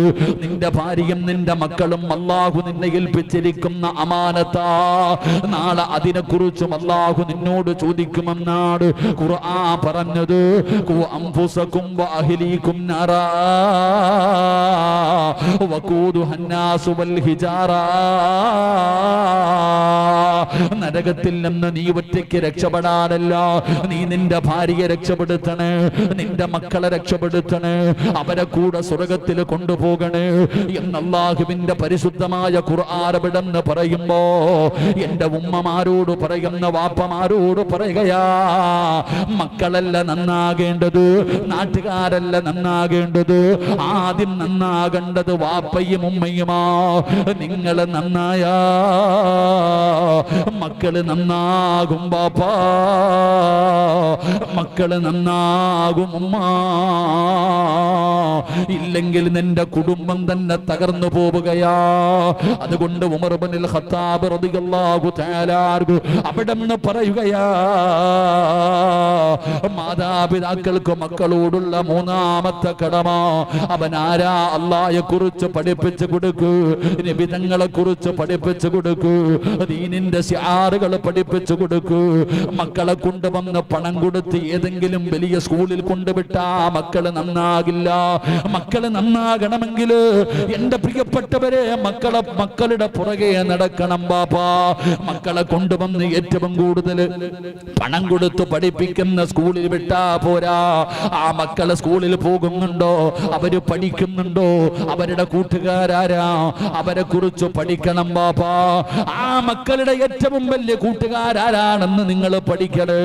നിന്റെ ഭാര്യയും നിന്റെ മക്കളും അല്ലാഹു നിന്നെ ഏൽപ്പിച്ചിരിക്കുന്ന അമാനത്താ. നാളെ അതിനെക്കുറിച്ചും അല്ലാഹു നിന്നോട് ചോദിക്കുമെന്നാണ് ഖുർആൻ പറഞ്ഞത്. ഖു അൻഫുസകും വഅഹ്ലീകും നാറാ വഖൂദുഹന്നാസു വൽ ഹിജാറാ. നരകത്തിൽ നിന്ന് നീ ഒറ്റയ്ക്ക് രക്ഷപ്പെടാനല്ല, നീ നിന്റെ ഭാര്യയെ രക്ഷപ്പെടുത്തണേ, നിന്റെ മക്കളെ രക്ഷപ്പെടുത്തണേ, അവരെ കൂടെ സ്വർഗത്തിൽ കൊണ്ടുപോകണേ എന്ന് അല്ലാഹുവിന്റെ പരിശുദ്ധമായ ഖുർആൻ പറയുമ്പോ എന്റെ ഉമ്മമാരോട് പറയുന്ന വാപ്പമാരോട് പറയുകയാ, മക്കളല്ല നന്നാകേണ്ടത്, നാട്ടുകാരല്ല നന്നാകേണ്ടത്, ആദ്യം നന്നാകേണ്ടത് വാപ്പയും ഉമ്മയുമാ. നിങ്ങള് നന്നായാ മക്കള് നന്നാകും ബാപ്പാ, മക്കള് നന്നാകും ഉമ്മ. ഇല്ലെങ്കിൽ നിന്റെ നിന്റെ കുടുംബം തന്നെ തകർന്നു പോവുകയാ. അതുകൊണ്ട് ഉമർ ഇബ്നുൽ ഖത്താബ് റളിയല്ലാഹു തആല അവിടെന്ന് പറയുകയാ, മാതാപിതാക്കൾക്ക് മക്കളോടുള്ള മൂന്നാമത്തെ കടമ അവനാരാ അല്ലാഹയെ കുറിച്ച് പഠിപ്പിച്ചു കൊടുക്കൂ, നബിതങ്ങളെ കുറിച്ച് പഠിപ്പിച്ചു കൊടുക്കൂ, ദീനിന്റെ ശിആറുകൾ പഠിപ്പിച്ചു കൊടുക്കൂ. മക്കളെ കൊണ്ടുവന്ന് പണം കൊടുത്ത് ഏതെങ്കിലും വലിയ സ്കൂളിൽ കൊണ്ടുവിട്ടാ മക്കള് നന്നാകില്ല. മക്കള് നന്നാകണമെങ്കിൽ എന്റെ പ്രിയപ്പെട്ടവരെ മക്കളുടെ പുറകെ നടക്കണം ബാപ്പാ. മക്കളെ കൊണ്ടുവന്ന് ഏറ്റവും കൂടുതൽ പണം കൊടുത്ത് പഠിപ്പിക്കുന്ന സ്കൂളിൽ വിട്ടാ പോരാ. ആ മക്കളെ സ്കൂളിൽ പോകുന്നുണ്ടോ, അവര് പഠിക്കുന്നുണ്ടോ, അവരുടെ കൂട്ടുകാരാരാ, അവരെ കുറിച്ച് പഠിക്കണം ബാപ്പാ. ആ മക്കളുടെ ഏറ്റവും വലിയ കൂട്ടുകാരാരാണെന്ന് നിങ്ങൾ പഠിക്കണേ.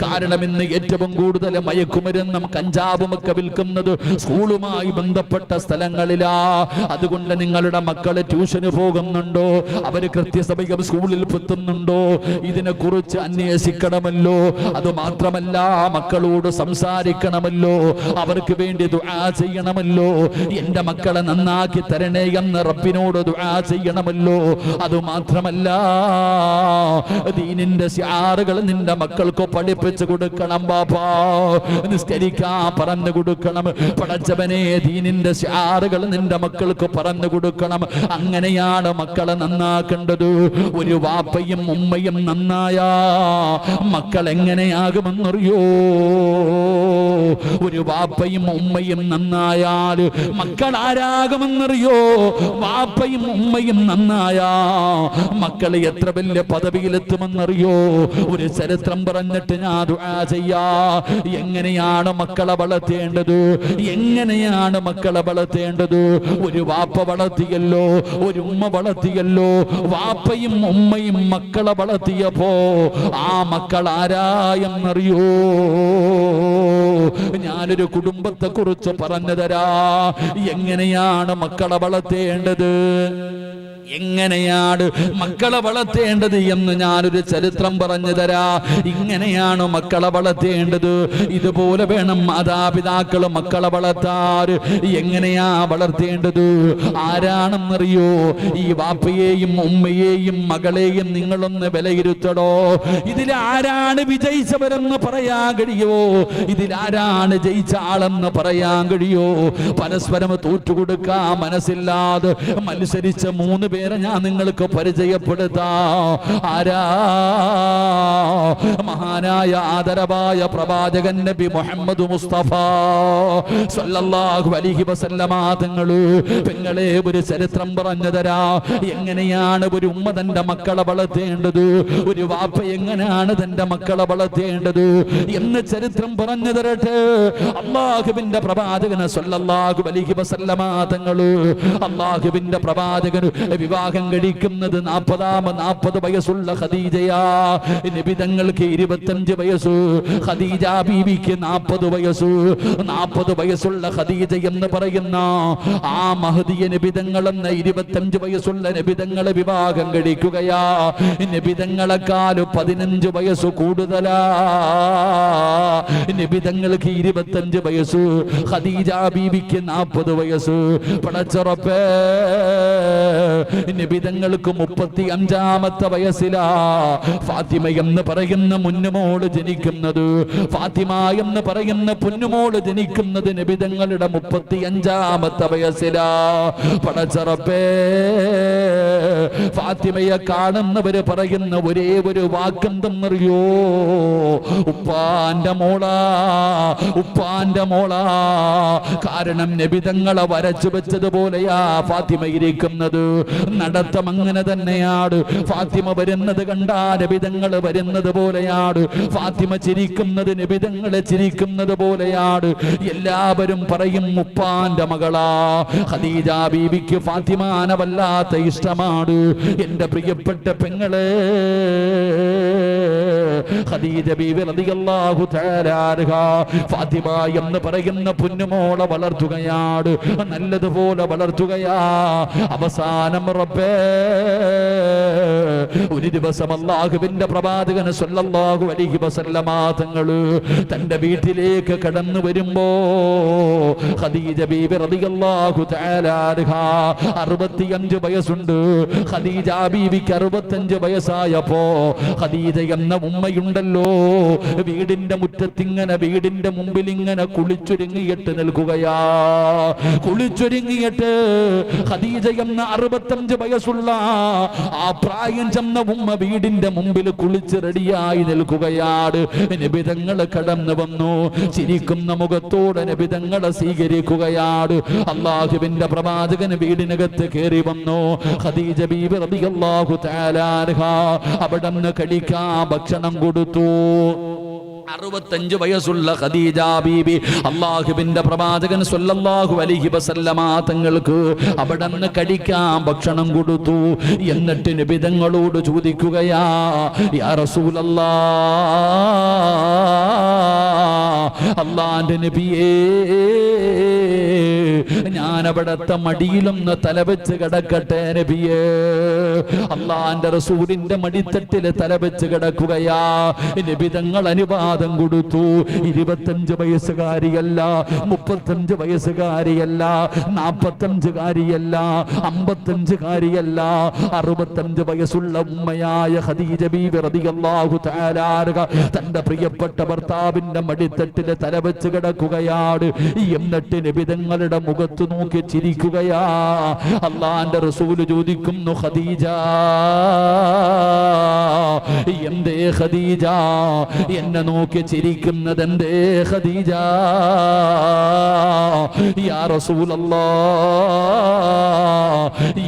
കാരണം ഇന്ന് ഏറ്റവും കൂടുതൽ മയക്കുമരുന്നും കഞ്ചാവും ഒക്കെ വിൽക്കുന്നത് സ്കൂളുമായി ബന്ധപ്പെട്ട സ്ഥലങ്ങളിലാ. അതുകൊണ്ട് നിങ്ങളുടെ മക്കളെ ട്യൂഷന് പോകുന്നുണ്ടോ, അവര് കൃത്യസമയം സ്കൂളിൽ എത്തുന്നുണ്ടോ, ഇതിനെ കുറിച്ച് അന്വേഷിക്കണമല്ലോ. അത് മാത്രമല്ല മക്കളോട് സംസാരിക്കണമല്ലോ, അവർക്ക് വേണ്ടി ദുആ ചെയ്യണമല്ലോ. എന്റെ മക്കളെ നന്നാക്കി തരണേ എന്ന് റബ്ബിനോട് ദുആ ചെയ്യണമല്ലോ. അത് മാത്രമല്ല ദീനിന്റെ ശിആറുകൾ നിന്റെ മക്കൾക്ക് പഠിപ്പിച്ചു കൊടുക്കണം ബാപ്പാ. നിസ്കരിക്കാൻ പറഞ്ഞു കൊടുക്കണം. പടച്ചവനെ ദീനിന്റെ ശിആറുകൾ നിന്റെ മക്കൾക്ക് പറഞ്ഞു കൊടുക്കണം. അങ്ങനെയാണ് മക്കളെ നന്നാക്കേണ്ടത്. ഒരു വാപ്പയും ഉമ്മയും നന്നായാ മക്കൾ എങ്ങനെയാകുമെന്നറിയോ? ഒരു വാപ്പയും ഉമ്മയും നന്നായാൽ മക്കൾ ആരാകുമെന്നറിയോ? വാപ്പയും ഉമ്മയും നന്നായാ മക്കൾ എത്ര വലിയ പദവിയിലെത്തുമെന്നറിയോ? ഒരു ചരിത്രം പറഞ്ഞിട്ട് ഞാൻ ദുആ ചെയ്യാ. എങ്ങനെയാണ് മക്കളെ വളർത്തേണ്ടത്? എങ്ങനെയാണ് മക്കളെ വളർത്തേണ്ടത്? ഒരു വാപ്പ വളർത്തിയല്ലോ, ഒരു ഉമ്മ വളർത്തിയല്ലോ. വാപ്പയും ഉമ്മയും മക്കളെ വളർത്തിയപ്പോ ആ മക്കൾ ആരായെന്നറിയോ? ഞാനൊരു കുടുംബത്തെ കുറിച്ച് പറഞ്ഞു തരാ. എങ്ങനെയാണ് മക്കളെ വളർത്തേണ്ടത്, എങ്ങനെയാണ് മക്കളെ വളർത്തേണ്ടത് എന്ന് ഞാനൊരു ചരിത്രം പറഞ്ഞു തരാ. ഇങ്ങനെയാണ് മക്കളെ വളർത്തേണ്ടത്. ഇതുപോലെ വേണം മാതാപിതാക്കൾ മക്കളെ വളർത്താറ്. എങ്ങനെയാ വളർത്തേണ്ടത്? ആരാണെന്നറിയോ? ഈ വാപ്പയെയും ഉമ്മയെയും മകളെയും നിങ്ങളൊന്ന് വിലയിരുത്തടോ. ഇതിലാരാണ് വിജയിച്ചവരെന്ന് പറയാൻ കഴിയോ? ഇതിലാരാണ് ജയിച്ച ആളെന്ന് പറയാൻ കഴിയോ? പരസ്പരം തോറ്റുകൊടുക്കാൻ മനസ്സില്ലാതെ മത്സരിച്ച 3 പേരെ ഞാൻ നിങ്ങൾക്ക് പരിചയപ്പെടുത്താം. ആരാ? മഹാനായ ആദരവായ പ്രവാചകൻ നബി മുഹമ്മദ് മുസ്തഫ സല്ലല്ലാഹു അലൈഹി വസല്ലമ തങ്ങൾ. പെങ്ങളെ ഒരു ചരിത്രം പറഞ്ഞു തരാ. എങ്ങനെയാണ് ഒരു ഉമ്മ തന്റെ മക്കളെ വളർത്തേണ്ടത്, ഒരു വാപ്പ എങ്ങനെയാണ് തന്റെ മക്കളെ വളർത്തേണ്ടത് എന്ന് ചരിത്രം പറഞ്ഞു തരട്ടെ. അല്ലാഹുവിന്റെ പ്രവാചകൻ സല്ലല്ലാഹു അലൈഹി വസല്ലമ തങ്ങൾ, അല്ലാഹുവിന്റെ പ്രവാചകൻ വിവാഹം കഴിക്കുന്നത് 40 വയസ്സുള്ള ഖദീജയാ. നബി തങ്ങൾക്ക് 25 വയസ്സ്, ഖദീജ ബീവിക്ക് 40 വയസ്സ്. 40 വയസ്സുള്ള ഖദീജ എന്ന് പറയുന്ന ആ മഹദിയ നബി തങ്ങൾ എന്ന 25 വയസ്സുള്ള നബി തങ്ങളെ വിവാഹം കഴിക്കുകയാ. നബി തങ്ങളെക്കാൾ 15 വയസ്സ് കൂടുതലാ. നബി തങ്ങൾക്ക് 25 വയസ്സ്, ഖദീജ ബീവിക്ക് 40 വയസ്സ്. പടച്ചറപ്പേ, നബിതങ്ങൾക്ക് 35-ാമത്തെ വയസ്സിലാ ഫാത്തിമ എന്ന് പറയുന്ന മുന്നുമോള് ജനിക്കുന്നത്. ഫാത്തിമ എന്ന് പറയുന്ന പൊന്നുമോള് ജനിക്കുന്നത് നബിതങ്ങളുടെ 35-ാമത്തെ വയസ്സിലാ. പടച്ചറപ്പേ, ഫാത്തിമയെ കാണുന്നവര് പറയുന്ന ഒരേ ഒരു വാക്കെന്തെന്നറിയോ? ഉപ്പാന്റെ മോളാ, ഉപ്പാന്റെ മോളാ. കാരണം നബിതങ്ങളെ വരച്ചു വെച്ചതുപോലെയാ ഫാത്തിമ ഇരിക്കുന്നത്. നടത്തം അങ്ങനെ തന്നെയാണ്. ഫാത്തിമ വരുന്നത് കണ്ടാ നബിതങ്ങൾ വരുന്നത് പോലെയാണ്. ഫാത്തിമ ചിരിക്കുന്നത് നബിതങ്ങളെ ചിരിക്കുന്നത് പോലെയാണ്. എല്ലാവരും പറയും ഉപ്പാന്റെ മകളാ. ഖദീജ ബീവിക്ക് ഫാത്തിമാനെ വല്ലാത്ത ഇഷ്ടമാണ്. എന്റെ പ്രിയപ്പെട്ട പെങ്ങളെ, ഖദീജ ബീവി റളിയല്ലാഹു തആല അൻഹാ ഫാത്തിമ എന്ന് പറയുന്ന പൊന്നുമോളെ വളർത്തുകയാണ്, നല്ലതുപോലെ വളർത്തുകയാ. അവസാനം റബ്ബേ ഒരു ദിവസം അല്ലാഹുവിന്റെ പ്രവാചകൻ സ്വല്ലല്ലാഹു അലൈഹി വസല്ലമ തങ്ങള് തന്റെ വീട്ടിലേക്ക് കടന്നു വരുമ്പോ ഖദീജ ബീബി റളിയല്ലാഹു തആല അൻഹാ 65 വയസ്സുണ്ട്. ഖദീജ ബീബിക്ക് 65 വയസ്സായപ്പോ ഖദീജ എന്ന ഉമ്മയുണ്ടല്ലോ വീടിന്റെ മുറ്റത്തിങ്ങനെ വീടിന്റെ മുമ്പിൽ ഇങ്ങനെ കുളിച്ചൊരുങ്ങിയിട്ട് നിൽക്കുകയാ. കുളിച്ചൊരുങ്ങിയിട്ട് ഖദീജ എന്ന 65 വയസ്സുള്ള ആ പ്രായം ചെന്ന ഉമ്മ വീടിന്റെ മുമ്പിൽ കുളിച്ച് റെഡിയായി നിൽക്കുകയാണ്. നബിതങ്ങൾ കടന്നു വന്നു. ചിരിക്കുന്ന മുഖത്തോടെ നബിതങ്ങളെ സ്വീകരിക്കുകയാണ്. അല്ലാഹുവിന്റെ പ്രവാചകൻ വീടിനകത്ത് കയറി വന്നു. ഖദീജ ബീബി റളിയല്ലാഹു തആല അൻഹാ അവിടുന്ന് കഴിക്കാൻ ഭക്ഷണം കൊടുത്തു. 65 വയസ്സുള്ള ഖദീജ ബീബി അല്ലാഹുവിന്റെ പ്രവാചകൻ സ്വല്ലല്ലാഹു അലൈഹി വസല്ലമ തങ്ങൾക്ക് അവിടുന്ന് കഴിക്കാൻ ഭക്ഷണം കൊടുത്തു. എന്നിട്ട് നബി തങ്ങളോട് ചോദിക്കുകയാ, യാ റസൂലല്ലാഹ്, അല്ലാഹുവിന്റെ നബിയേ, ഞാൻ അവിടുത്തെ മടിയിലൊന്ന് തലവെച്ച് കിടക്കട്ടെ നബിയേ? അല്ലാഹുവിന്റെ റസൂലിന്റെ മടിത്തട്ടില് തലവെച്ച് കിടക്കുകയാ. നബി തങ്ങൾ അനുവാദം കൊടുത്തു. 25 വയസ്സുകാരിയല്ല, 35 വയസ്സുകാരിയല്ല, 45കാരിയല്ല, 55കാരിയല്ല, 65 വയസ്സുള്ള ഉമ്മയായ ഖദീജ ബീബി റളിയല്ലാഹു തആല അൻഹ തന്റെ പ്രിയപ്പെട്ട ഭർത്താവിന്റെ മടിത്തട്ടില് തലവെച്ച് കിടക്കുകയാണ്. എന്നിട്ട് നബി തങ്ങളുടെ മുഖത്ത് നോക്കി ചിരിക്കുകയാ. അല്ലാഹുവിന്റെ റസൂൽ ചോദിക്കുന്നു, ഖദീജ, എന്തേ ഖദീജ എന്നെ നോക്കി ചിരിക്കുന്നത് എന്തേ ഖദീജ? യാ റസൂലല്ലാഹ്,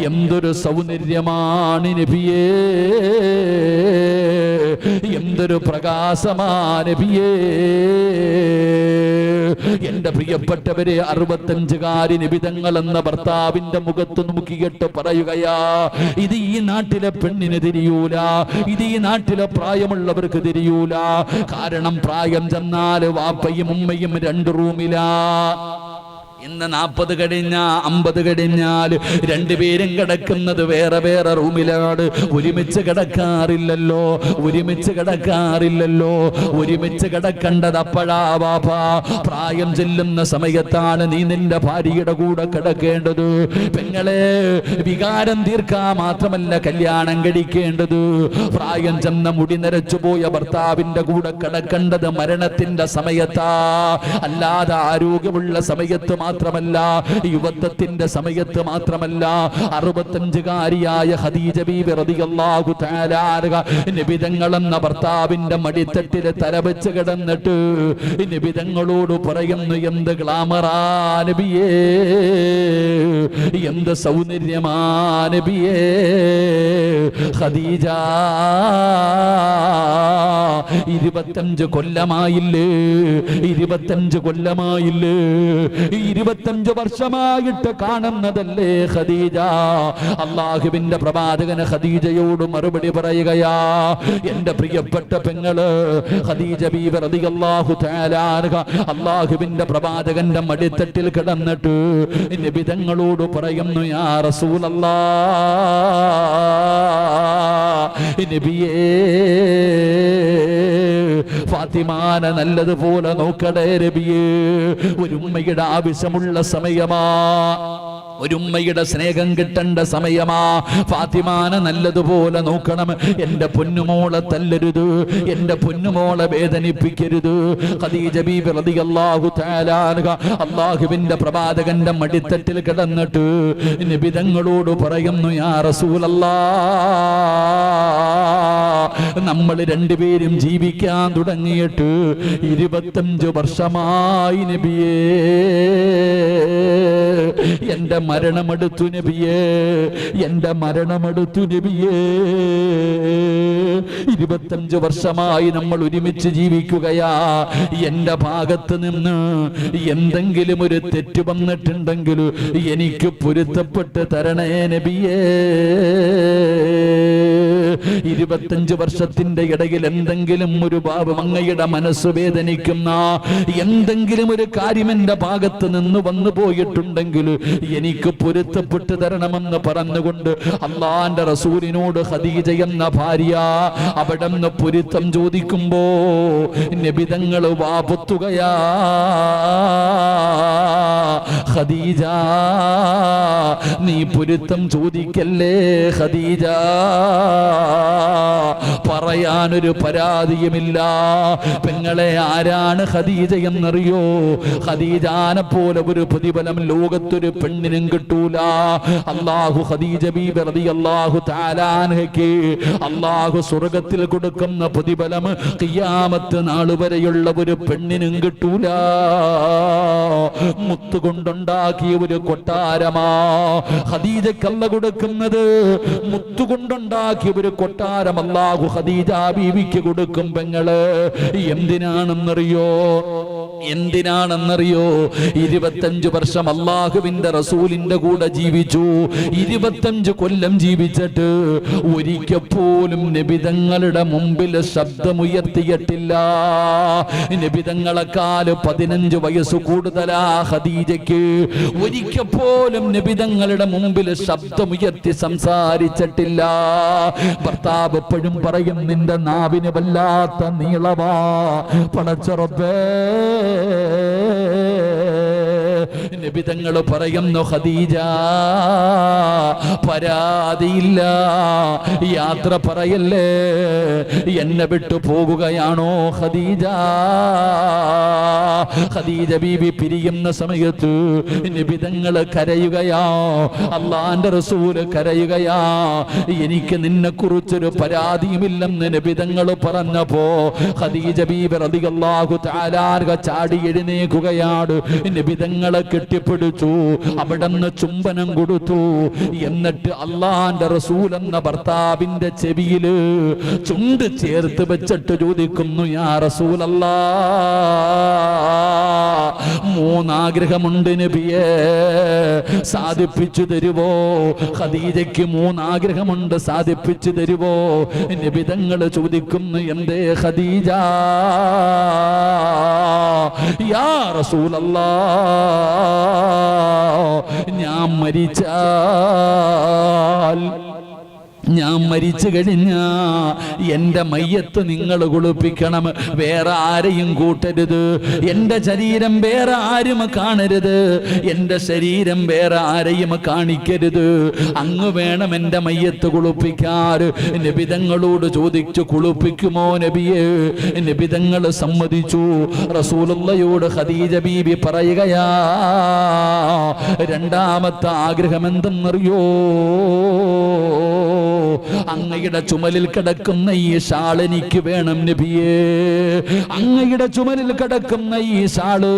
എന്തൊരു സൗന്ദര്യമാണ് നബിയേ, എന്തൊരു പ്രകാശമാണ് നബിയേ. എന്റെ പ്രിയപ്പെട്ടവരെ, 65കാരി നിബിതങ്ങൾ എന്ന ഭർത്താവിന്റെ മുഖത്ത് നോക്കിയിട്ട് പറയുകയാ, ഇത് ഈ നാട്ടിലെ പെണ്ണിന് തിരിയൂല, ഇത് ഈ നാട്ടിലെ പ്രായമുള്ളവർക്ക് തിരിയൂല. കാരണം പ്രായം ചെന്നാൽ വാപ്പയും ഉമ്മയും 2 റൂമിലാ. ഇന്ന് 40 കഴിഞ്ഞ 50 കഴിഞ്ഞാൽ രണ്ടുപേരും കിടക്കുന്നത് വേറെ വേറെ റൂമിലാണ്. ഒരുമിച്ച് കിടക്കാറില്ലല്ലോ, ഒരുമിച്ച് കിടക്കാറില്ലല്ലോ. ഒരുമിച്ച് കിടക്കേണ്ടത് അപ്പോഴാ വാപ്പാ. പ്രായം ചെല്ലുന്ന സമയത്താണ് നീ നിന്റെ ഭാര്യയുടെ കൂടെ കിടക്കേണ്ടത്. പെങ്ങളെ, വികാരം തീർക്കാൻ മാത്രമല്ല കല്യാണം കഴിക്കേണ്ടത്. പ്രായം ചെന്ന മുടി നരച്ചു പോയ ഭർത്താവിന്റെ കൂടെ കിടക്കേണ്ടത് മരണത്തിന്റെ സമയത്താ, അല്ലാതെ ആരോഗ്യമുള്ള സമയത്ത് മാത്രമല്ല, യുവത്വത്തിന്റെ സമയത്ത് മാത്രമല്ല. 65കാരിയായ ഖദീജ ബീബി റളിയല്ലാഹു തആല അൻഹ നബി തങ്ങൾ എന്ന ഭർത്താവിന്റെ മടിത്തട്ടില് തലവെച്ച് കിടന്നിട്ട് നബി തങ്ങളോട് പറയുന്നു, എന്ത് ഗ്ലാമറാ നബിയേ, എന്ത് സൗന്ദര്യമാ നബിയേ. ഖദീജ, 25 കൊല്ലമായില്ലേ, 25 കൊല്ലമായില്ലേ, 25 വർഷമായിട്ട് കാണുന്നതല്ലേ ഖദീജ? അല്ലാഹുവിന്റെ പ്രവാചകൻ ഖദീജയോട് മറുപടി പറയുകയാ, എന്റെ പ്രിയപ്പെട്ട പെങ്ങള് ഖദീജ ബീബി റളിയല്ലാഹു തആല അൻഹ അല്ലാഹുവിന്റെ പ്രവാചകന്റെ മടിത്തട്ടിൽ കിടന്നിട്ട് നബി തങ്ങളോട് പറയുന്നു, യാ റസൂലല്ലാഹ്, നബിയേ, ഫാത്തിമാനെ നല്ലതുപോലെ നോക്കടേ നബിയേ. ഒരു ഉമ്മയുടെ ആവശ്യമുള്ള സമയമാ, ഒരു ഉമ്മയുടെ സ്നേഹം കിട്ടേണ്ട സമയമാ. ഫാത്തിമാനെ നല്ലതുപോലെ നോക്കണം. എന്റെ പൊന്നുമോളെ തല്ലരുത്, എന്റെ പൊന്നുമോളെ വേദനിപ്പിക്കരുത്. ഖദീജ ബീബി റളിയല്ലാഹു തആല അൻഹ അല്ലാഹുവിന്റെ പ്രവാചകന്റെ മടിത്തട്ടിൽ കിടന്നിട്ട് നബി തങ്ങളോട് പറയുന്നു, യാ റസൂലല്ലാഹ്, നമ്മൾ രണ്ടുപേരും ജീവിക്കാൻ തുടങ്ങിയിട്ട് 25 വർഷമായി നബിയേ. എന്റെ മരണമെടുത്തു നബിയേ, എന്റെ മരണമെടുത്തു നബിയേ. 25 വർഷമായി നമ്മൾ ഒരുമിച്ച് ജീവിക്കുകയാ. എന്റെ ഭാഗത്ത് നിന്ന് എന്തെങ്കിലും ഒരു തെറ്റ് വന്നിട്ടുണ്ടെങ്കിൽ എനിക്ക് പൊരുത്തപ്പെട്ട് തരണേ നബിയേ. 25 വർഷത്തിന്റെ ഇടയിൽ എന്തെങ്കിലും ഒരു പാപം അങ്ങയുടെ മനസ്സ് വേദനിക്കുന്ന എന്തെങ്കിലും ഒരു കാര്യം എന്റെ ഭാഗത്ത് നിന്ന് വന്നു പോയിട്ടുണ്ടെങ്കിൽ എനിക്ക് പൊരുത്തപ്പെട്ടു തരണമെന്ന് പറഞ്ഞുകൊണ്ട് അള്ളാന്റെ റസൂലിനോട് ഖദീജ എന്ന ഭാര്യ അവിടെ നിന്ന് പൊരുത്തം ചോദിക്കുമ്പോ നബി തങ്ങൾ വാപൊത്തുകയാ. ഖദീജ നീ പൊരുത്തം ചോദിക്കല്ലേ ഖദീജ, പറയാനൊരു പരാതിയുമില്ല. പെങ്ങളെ ആരാണ് ഖദീജ എന്നറിയോ? ഖദീജാനെ പോലെ ഒരു പ്രതിഫലം ലോകത്തൊരു പെണ്ണിനും കിട്ടൂല. അല്ലാഹു ഖദീജ ബീബി റളിയല്ലാഹു തആല അൻഹയ്ക്ക് അല്ലാഹു സ്വർഗ്ഗത്തിൽ കൊടുക്കുന്ന പ്രതിഫലം ഖിയാമത്ത് നാൾ വരെയുള്ള ഒരു പെണ്ണിനും കിട്ടൂല. മുത്തുകൊണ്ടുണ്ടാക്കിയ ഒരു കൊട്ടാരമാ ഖദീജക്ക് അല്ലാഹു കൊടുക്കുന്നത്. മുത്തുകൊണ്ടുണ്ടാക്കിയ ഒരു കൊട്ടാരം അല്ലാഹു ഖദീജ ബീവിക്ക് കൊടുക്കും. പെങ്ങള് എന്തിനാണെന്നറിയോ? 25 വർഷം അല്ലാഹുവിന്റെ റസൂലിന്റെ കൂടെ ജീവിച്ചു. 25 കൊല്ലം ജീവിച്ചിട്ട് ഒരിക്കൽ പോലും നബിതങ്ങളുടെ മുമ്പിൽ ശബ്ദമുയർത്തിയിട്ടില്ല. നബിതങ്ങളെക്കാൾ 15 വയസ്സ് കൂടുതലാ ഖദീജയ്ക്ക്. ഒരിക്കൽ പോലും നബിതങ്ങളുടെ മുമ്പിൽ ശബ്ദമുയർത്തി സംസാരിച്ചിട്ടില്ല. ഭർത്താവ് എപ്പോഴും പറയും, നിന്റെ നാവിന് വല്ലാത്ത നീളമാ പടച്ചറബേ. നബി തങ്ങൾ പറയുന്നു, ഖദീജ പരാതിയില്ല, യാത്ര പറയല്ലേ, എന്നെ വിട്ടു പോകുകയാണോ ഖദീജ? ഖദീജ ബീബി പിരിയുന്ന സമയത്ത് നബി തങ്ങൾ കരയുകയാ, അള്ളാന്റെ റസൂല് കരയുകയാ. എനിക്ക് നിന്നെ കുറിച്ചൊരു പരാതിയുമില്ലെന്ന് നബി തങ്ങൾ പറഞ്ഞപ്പോ ഖദീജ ബീബി റളിയല്ലാഹു തആല ചാടി എഴുന്നേൽക്കുകയാണ്. നബി തങ്ങളെ കെട്ടിപ്പിടിച്ചു, അവിടെന്ന് ചുംബനം കൊടുത്തു. എന്നിട്ട് അള്ളാന്റെ റസൂൽ എന്ന ഭർത്താവിന്റെ ചെവിയില് ചുണ്ട് ചേർത്ത് വെച്ചിട്ട് ചോദിക്കുന്നു, യാ റസൂലല്ലാ, 3 ആഗ്രഹമുണ്ട് നബിയെ, സാധിപ്പിച്ചു തരുവോ? ഖദീജയ്ക്ക് 3 ആഗ്രഹമുണ്ട്, സാധിപ്പിച്ചു തരുവോ? നബി തങ്ങൾ ചോദിക്കുന്നു, എന്തേ ഖദീജ? യാ റസൂലല്ലാഹ്, ഞാൻ മരിച്ചു കഴിഞ്ഞ എന്റെ മയ്യത്ത് നിങ്ങൾ കുളിപ്പിക്കണം, വേറെ ആരെയും കൂട്ടരുത്. എന്റെ ശരീരം വേറെ ആരും കാണരുത്, എന്റെ ശരീരം വേറെ ആരെയും കാണിക്കരുത്. അങ്ങ് വേണം എന്റെ മയ്യത്ത് കുളിപ്പിക്കാൻ. നബിതങ്ങളോട് ചോദിച്ചു, കുളിപ്പിക്കുമോ നബിയെ? നബിതങ്ങൾ സമ്മതിച്ചു. റസൂലുള്ളാഹിയോട് ഖദീജ ബീബി പറയുകയാ, 2ാമത്തെ ആഗ്രഹം എന്തെന്നറിയോ? അങ്ങയുടെ ചുമലിൽ കിടക്കുന്ന ഈ ഷാൾ എനിക്ക് വേണം നബിയേ. അങ്ങയുടെ ചുമലിൽ കിടക്കുന്ന ഈ ഷാള്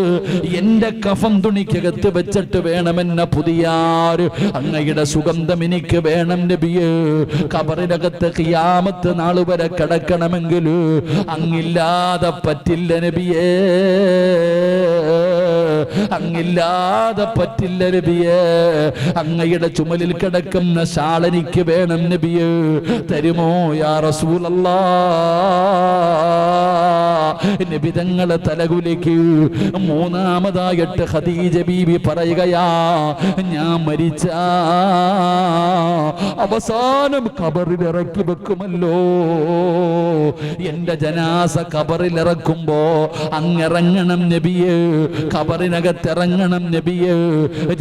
എന്റെ കഫൻ തുണിക്കകത്ത് വെച്ചിട്ട് വേണം എന്നെ പുതിയാർ. അങ്ങയുടെ സുഗന്ധം എനിക്ക് വേണം നബിയേ. ഖബറിനകത്ത് ഖിയാമത്ത് നാൾ വരെ കിടക്കണമെങ്കിൽ അങ്ങില്ലാതെ പറ്റില്ല നബിയേ, അങ്ങില്ലാതെ പറ്റില്ല നബിയേ. അങ്ങയുടെ ചുമലിൽ കിടക്കുന്ന ഷാൾ എനിക്ക് വേണം നബിയേ, തരുമോ യാ റസൂലല്ലാഹ്? നബി തങ്ങളെ തലകുലിക്ക്. 3ാമതായിട്ട് ഖദീജ ബീബി പറയുകയാ, ഞാൻ മരിച്ച അവസാനം ഖബറിൽ ഇറക്കി വെക്കുമല്ലോ, എന്റെ ജനാസ ഖബറിൽ ഇറക്കുമ്പോ അങ്ങിറങ്ങണം നബിയേ, ഖബറിനകത്തിറങ്ങണം നബിയേ,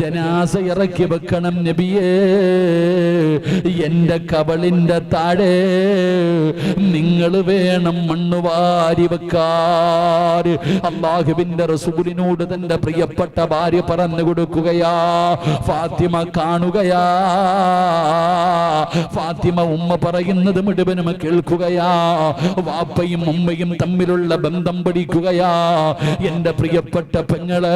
ജനാസ ഇറക്കി വെക്കണം നബിയേ. എന്റെ കബളിന്റെ താഴെ നിങ്ങൾ വേണം മണ്ണ് വാരി വെക്കാൻ. അല്ലാഹുവിന്റെ റസൂലിനോട് തന്റെ പ്രിയപ്പെട്ട ഭാര്യ പറഞ്ഞു കൊടുക്കുകയാ. ഫാത്തിമ കാണുകയാ, ഫാത്തിമ ഉമ്മ പറയുന്നത് മുഴുവനും കേൾക്കുകയാ. വാപ്പയും ഉമ്മയും തമ്മിലുള്ള ബന്ധം പഠിക്കുകയാ. എന്റെ പ്രിയപ്പെട്ട പെങ്ങള്,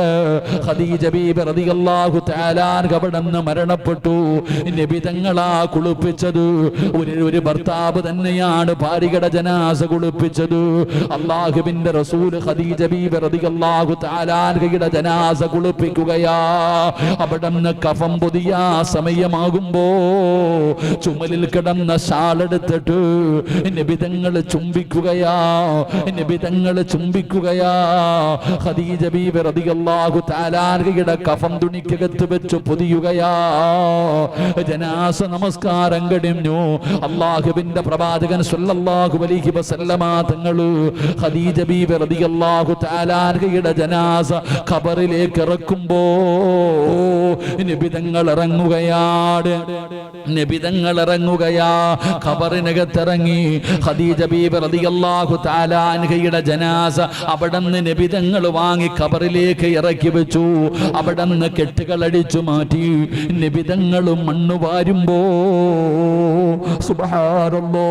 ഖദീജ ബീബി റളിയല്ലാഹു തആല അവിടുന്ന് മരണപ്പെട്ടു. നബി തങ്ങളാ കുളിപ്പിച്ചത്. ഒരു ഭർത്താവ് തന്നെയാണ് ഭാര്യയുടെ ജനാസ കുളിപ്പിച്ചത്. അല്ലാഹുവിന്റെ റസൂൽ ഖദീജ ബീബി റളിയല്ലാഹു തആല അൻഹയുടെ ജനാസ കുളിപ്പിക്കുകയാ. അവിടുന്ന് കഫം പൊതിയ സമയമാകുമ്പോ ചുമലിൽ കിടന്ന ഷാളെടുത്തിട്ട് നബി തങ്ങൾ ചുംബിക്കുകയാ. നബി തങ്ങൾ ചുംബിക്കുകയാ. ഖദീജ ബീബി റളിയല്ലാഹു തആല അൻഹയുടെ കഫം തുണിക്കകത്ത് വെച്ച് പൊതിയുകയാ. ജനാസ നമസ്കാരം കഴിഞ്ഞു. അല്ലാഹുവിന്റെ പ്രവാചകൻ സ്വല്ലല്ലാഹു അലൈഹി വസല്ലമ തങ്ങൾ ഖദീജ ബീബി റളിയല്ലാഹു തആല അൻഹയുടെ ജനാസ ഖബറിലേക്ക് ഇറക്കുമ്പോ നബി തങ്ങൾ ഇറങ്ങുകയാണ്. നബി തങ്ങൾ ഇറങ്ങുകയാ. ഖബറിനകത്തിറങ്ങി ഖദീജ ബീബി റളിയല്ലാഹു തആല അൻഹയുടെ ജനാസ അവിടുന്ന് നബി തങ്ങൾ വാങ്ങി ഖബറിലേക്ക് ഇറക്കി വെച്ചു. അവിടുന്ന് കെട്ടുകൾ അടിച്ചു മാറ്റി. നബി തങ്ങൾ മണ്ണ് വാരുമ്പോ സുബ്ഹാനല്ലാഹ്,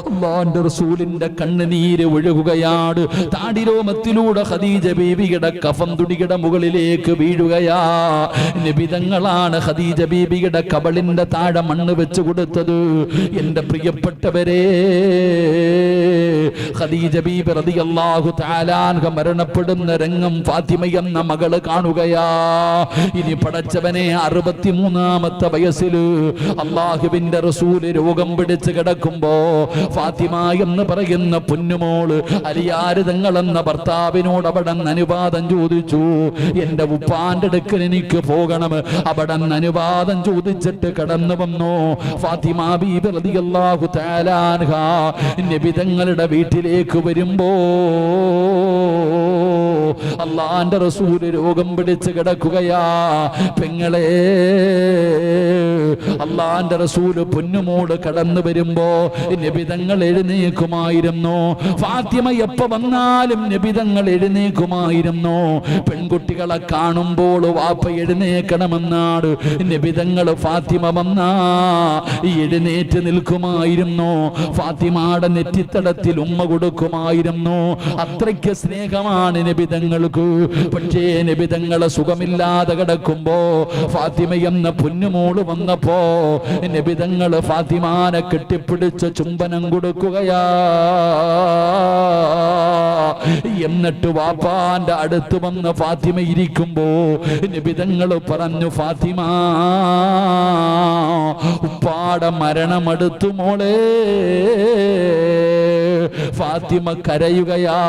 അല്ലാഹുവിന്റെ റസൂലിന്റെ കണ്ണുനീര് ഒഴുകുകയാണ്. താടിരോമത്തിലൂടെ ഖദീജ ബീബിയുടെ കഫം തുണിയുടെ മുകളിലേക്ക് വീഴുകയാ. നബി തങ്ങളാണ് ഖദീജ ബീബിയുടെ കബളിന്റെ താഴെ മണ്ണ് വെച്ച് കൊടുത്തത്. എന്റെ പ്രിയപ്പെട്ടവരെ, ഖദീജ ബീബി റളിയല്ലാഹു തആല അൻഹ മരണപ്പെടുന്ന രംഗം ഫാത്തിമ എന്ന മകള് കാണുകയാ. ഇനി പടച്ചവനെ 63-ാമത്തെ വയസ്സിൽ അല്ലാഹുവിന്റെ റസൂല് രോഗം പിടിച്ച് കിടക്കുമ്പോ ഫാത്തിമ എന്ന് പറയുന്ന പൊന്നുമോള് അലിയാര് തങ്ങളെന്ന ഭർത്താവിനോട് അവിടെ അനുവാദം ചോദിച്ചു. എന്റെ ഉപ്പാന്റെ അടുക്കൽ എനിക്ക് പോകണം. അവിടെ അനുവാദം ചോദിച്ചിട്ട് കടന്നു വന്നു. ഫാത്തിമ ബീബി റളിയല്ലാഹു തആല അൻഹ നബി തങ്ങളുടെ വീട്ടിലേക്ക് വരുമ്പോ അല്ലാഹുവിന്റെ റസൂല് രോഗം പിടിച്ച് കിടക്കുകയാ. പെങ്ങളെ, അല്ലാഹുവിന്റെ റസൂല് പൊന്നുമോട് കടന്നു വരുമ്പോ നബി തങ്ങൾ എഴുന്നേക്കുമായിരുന്നു. ഫാത്തിമ എപ്പോ വന്നാലും നബി തങ്ങൾ എഴുന്നേക്കുമായിരുന്നു. പെൺകുട്ടികളെ കാണുമ്പോൾ വാപ്പ എഴുന്നേക്കണമെന്നാണ് നബി തങ്ങൾ ഫാത്തിമ വന്നാ എഴുന്നേറ്റ് നിൽക്കുമായിരുന്നു. ഫാത്തിമയുടെ നെറ്റിത്തടത്തിൽ ഉമ്മ കൊടുക്കുമായിരുന്നു. അത്രയ്ക്ക് സ്നേഹമാണ് നബി തങ്ങൾക്ക്. പക്ഷേ നബി തങ്ങളെ സുഖമില്ലാതെ കിടക്കുമ്പോ ഫാത്തിമ എന്ന പൊന്നുമോള് വന്നപ്പോ നബി തങ്ങൾ ഫാത്തിമാനെ കെട്ടിപ്പിടിച്ച് ചുംബനം കൊടുക്കുകയാ. എന്നിട്ട് വാപ്പാന്റെ അടുത്ത് വന്ന് ഫാത്തിമ ഇരിക്കുമ്പോ നബി തങ്ങൾ പറഞ്ഞു, ഫാത്തിമ, ഉപ്പാടെ മരണമെടുത്തു മോളെ. ഫാത്തിമ കരയുകയാ.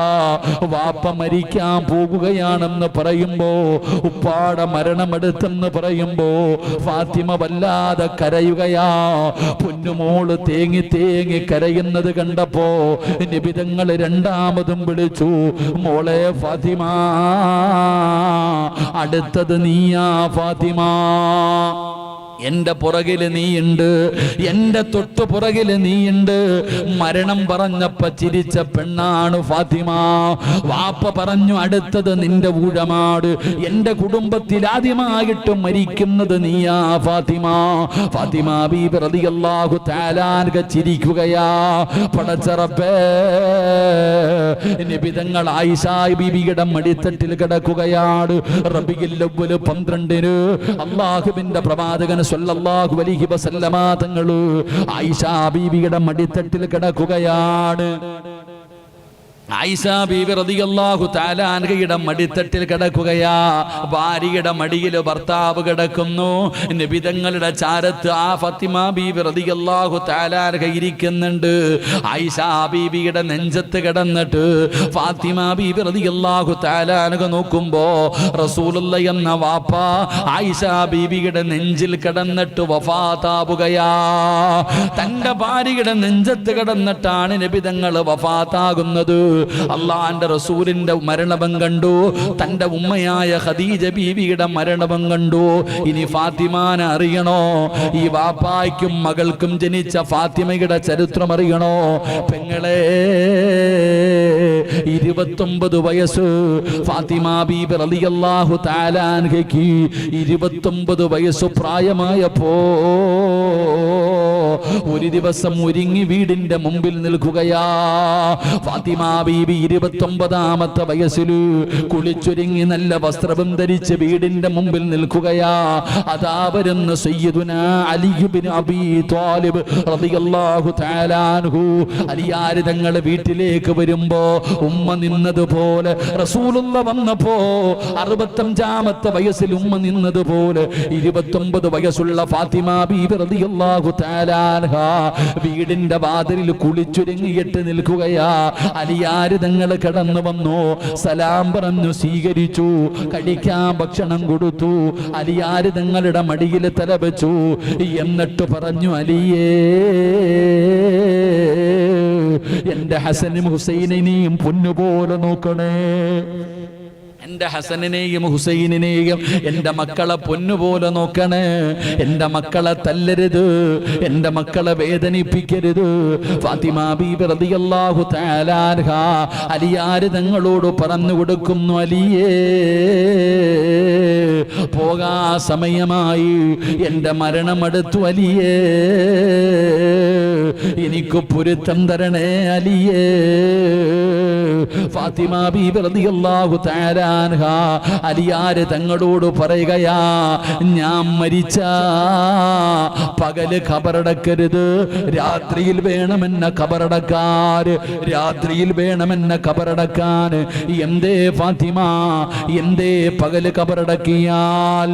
വാപ്പ മരിക്കാൻ പോകുകയാണെന്ന് പറയുമ്പോ, ഉപ്പാടെ മരണമെടുത്തെന്ന് പറയുമ്പോ ഫാത്തിമ വല്ലാതെ കരയുകയാ. പൊന്നുമോള് തേങ്ങി തേങ്ങി കരയുന്നത് കണ്ടപ്പോ നബി തങ്ങൾ രണ്ടാമതും വിളിച്ചു, മോളെ ഫാത്തിമ, അടുത്തത് നീയാ ഫാത്തിമ. എന്റെ പുറകില് നീയുണ്ട്, എന്റെ തൊട്ടു പുറകില് നീയുണ്ട്. മരണം പറഞ്ഞപ്പോ ചിരിച്ച പെണ്ണാണ് ഫാത്തിമ. വാപ്പ പറഞ്ഞു, അടുത്തത് നിന്റെ ഊഴമാട്. എന്റെ കുടുംബത്തിൽ ആദ്യമായിട്ട് മരിക്കുന്നത് നീയാ ഫാത്തിമ. ഫാത്തിമ ബീബി റളിയല്ലാഹു തആല അൻഹ ചിരിക്കുകയാ. പടച്ചറപ്പേ, നബി തങ്ങൾ ആയിഷ ബീബിയുടെ മടിത്തട്ടിൽ കിടക്കുകയാണ്. റബീഉൽ അവ്വൽ 12 അല്ലാഹുവിന്റെ പ്രവാചകൻ സ്വല്ലല്ലാഹു അലൈഹി വസല്ലമ തങ്ങൾ ആയിഷ ബീബിയുടെ മടിത്തട്ടിൽ കിടക്കുകയാണ്. ആയിഷ ബീബി റളിയല്ലാഹു തആല അൻഹയുടെ മടിത്തട്ടിൽ കിടക്കുകയാ. ഭാര്യയുടെ മടിയിൽ ഭർത്താവ് കിടക്കുന്നു. നബി തങ്ങളുടെ ചാരത്ത് ആ ഫാത്തിമ ബീബി റളിയല്ലാഹു തആല അൻഹ ഇരിക്കുന്നുണ്ട്. ആയിഷ ബീബിയുടെ നെഞ്ചത്ത് കിടന്നിട്ട് ഫാത്തിമ ബീബി റളിയല്ലാഹു തആല അൻഹ നോക്കുമ്പോ റസൂലുള്ളാഹി എന്ന വാപ്പ ആയിഷ ബീബിയുടെ നെഞ്ചിൽ കിടന്നിട്ട് വഫാത്താവുകയാ. തന്റെ ഭാര്യയുടെ നെഞ്ചത്ത് കിടന്നിട്ടാണ് നബി തങ്ങൾ വഫാത്താകുന്നത്. അള്ളാന്റെ റസൂലിന്റെ മരണവും കണ്ടു, തന്റെ ഉമ്മയായ ഖദീജ ബീവിയുടെ മരണവും കണ്ടു. ഇനി ഫാത്തിമാനെ അറിയണോ? ഈ വാപ്പായ്ക്കും മകൾക്കും ജനിച്ച ഫാത്തിമയുടെ ചരിത്രം അറിയണോ? പെങ്ങളെ, 29 വയസ്സ് ഫാത്തിമ ബീബി റളിയല്ലാഹു തആല അൻഹയ്ക്ക് 29 വയസ്സ് പ്രായമായപ്പോ ഒരു ദിവസം ഒരുങ്ങി വീടിന്റെ മുമ്പിൽ നിൽക്കുകയാ. ഫാത്തിമ ബീബി 29-ാമത്തെ വയസ്സിൽ കുളിച്ചൊരുങ്ങി നല്ല വസ്ത്രം ധരിച്ച് വീടിന്റെ മുമ്പിൽ നിൽക്കുകയാ. അതാ വരുന്ന സയ്യിദുനാ അലി ഇബ്നു അബീ ത്വാലിബ് റളിയല്ലാഹു തആല അൻഹു. അലിയാർ തങ്ങൾ വീട്ടിലേക്ക് വരുമ്പോ ഉമ്മ നിന്നതുപോലെ റസൂലുള്ള വന്നപ്പോ 65-ാമത്തെ വയസ്സിൽ ഉമ്മ നിന്നതുപോലെ 29 വയസ്സുള്ള ഫാത്തിമ ബീബി റളിയല്ലാഹു തആല അൻഹ വീടിന്റെ വാതിലിൽ കുളിച്ചൊരുങ്ങിയിട്ട് നിൽക്കുകയാ. അലിയാർ തങ്ങൾ കടന്നു വന്നു, സലാം പറഞ്ഞു സ്വീകരിച്ചു, കഴിക്കാൻ ഭക്ഷണം കൊടുത്തു. അലിയാർ തങ്ങളുടെ മടിയിൽ തല വെച്ചു. എന്നിട്ട് പറഞ്ഞു, അലിയേ, എന്റെ ഹസനും ഹുസൈനിനെയും പൊന്നുപോലെ നോക്കണേ. എന്റെ ഹസനിനെയും ഹുസൈനിനെയും എന്റെ മക്കളെ പൊന്നുപോലെ നോക്കണേ. എന്റെ മക്കളെ തല്ലരുത്, എന്റെ മക്കളെ വേദനിപ്പിക്കരുത്. ഫാത്തിമ ബീബി റളിയല്ലാഹു തആല അൻഹ അലിയാർ തങ്ങളോട് പറഞ്ഞു കൊടുക്കുന്നു, അലിയേ, പോകാ സമയമായി, എന്റെ മരണമടുത്തു അലിയേ, എനിക്ക് പൊരുത്തം തരണേ അലിയേ. ഫാത്തിമ ബീബി റളിയല്ലാഹു തആല അൻഹ അലിയാർ തങ്ങളോട് പറയുകയാ, ഞാൻ മരിച്ച പകല് ഖബറടക്കരുത്, രാത്രിയിൽ വേണമെന്ന ഖബറടക്കാൻ, രാത്രിയിൽ വേണമെന്ന ഖബറടക്കാൻ. എന്തേ ഫാത്തിമ, എന്തേ പകല് ഖബറടക്കിയാൽ,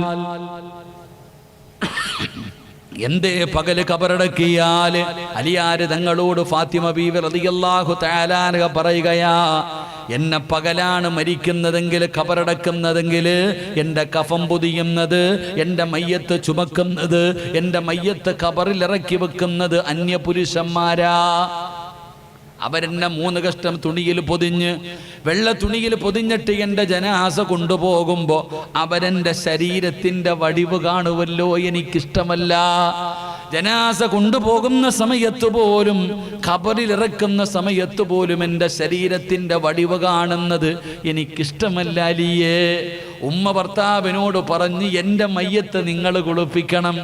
എന്തേ പകല് ഖബറടക്കിയാൽ? അലിയാർ തങ്ങളോട് ഫാത്തിമ ബീവി റളിയല്ലാഹു തആല അൻഹ പറയുകയാ, എന്നെ പകലാണ് മരിക്കുന്നതെങ്കിൽ, ഖബറടക്കുന്നതെങ്കിൽ, എൻ്റെ കഫം പൊതിയുന്നത്, എൻ്റെ മയ്യത്ത് ചുമക്കുന്നത്, എൻ്റെ മയ്യത്ത് ഖബറിൽ ഇറക്കി വെക്കുന്നത് അന്യപുരുഷന്മാരാ. അവരെന്നെ 3 കഷ്ടം തുണിയിൽ പൊതിഞ്ഞ്, വെള്ള തുണിയിൽ പൊതിഞ്ഞിട്ട് എൻ്റെ ജനാസ കൊണ്ടുപോകുമ്പോ അവരെൻ്റെ ശരീരത്തിൻ്റെ വടിവ് കാണുമല്ലോ, എനിക്കിഷ്ടമല്ല. ജനാസ കൊണ്ടുപോകുന്ന സമയത്ത് പോലും, ഖബറിൽ ഇറക്കുന്ന സമയത്ത് പോലും എൻ്റെ ശരീരത്തിൻ്റെ വടിവ് കാണുന്നത് എനിക്കിഷ്ടമല്ല അലിയേ. ഉമ്മ ഭർത്താവിനോട് പറഞ്ഞ്, എൻ്റെ മയ്യത്ത് നിങ്ങൾ കുളിപ്പിക്കണം,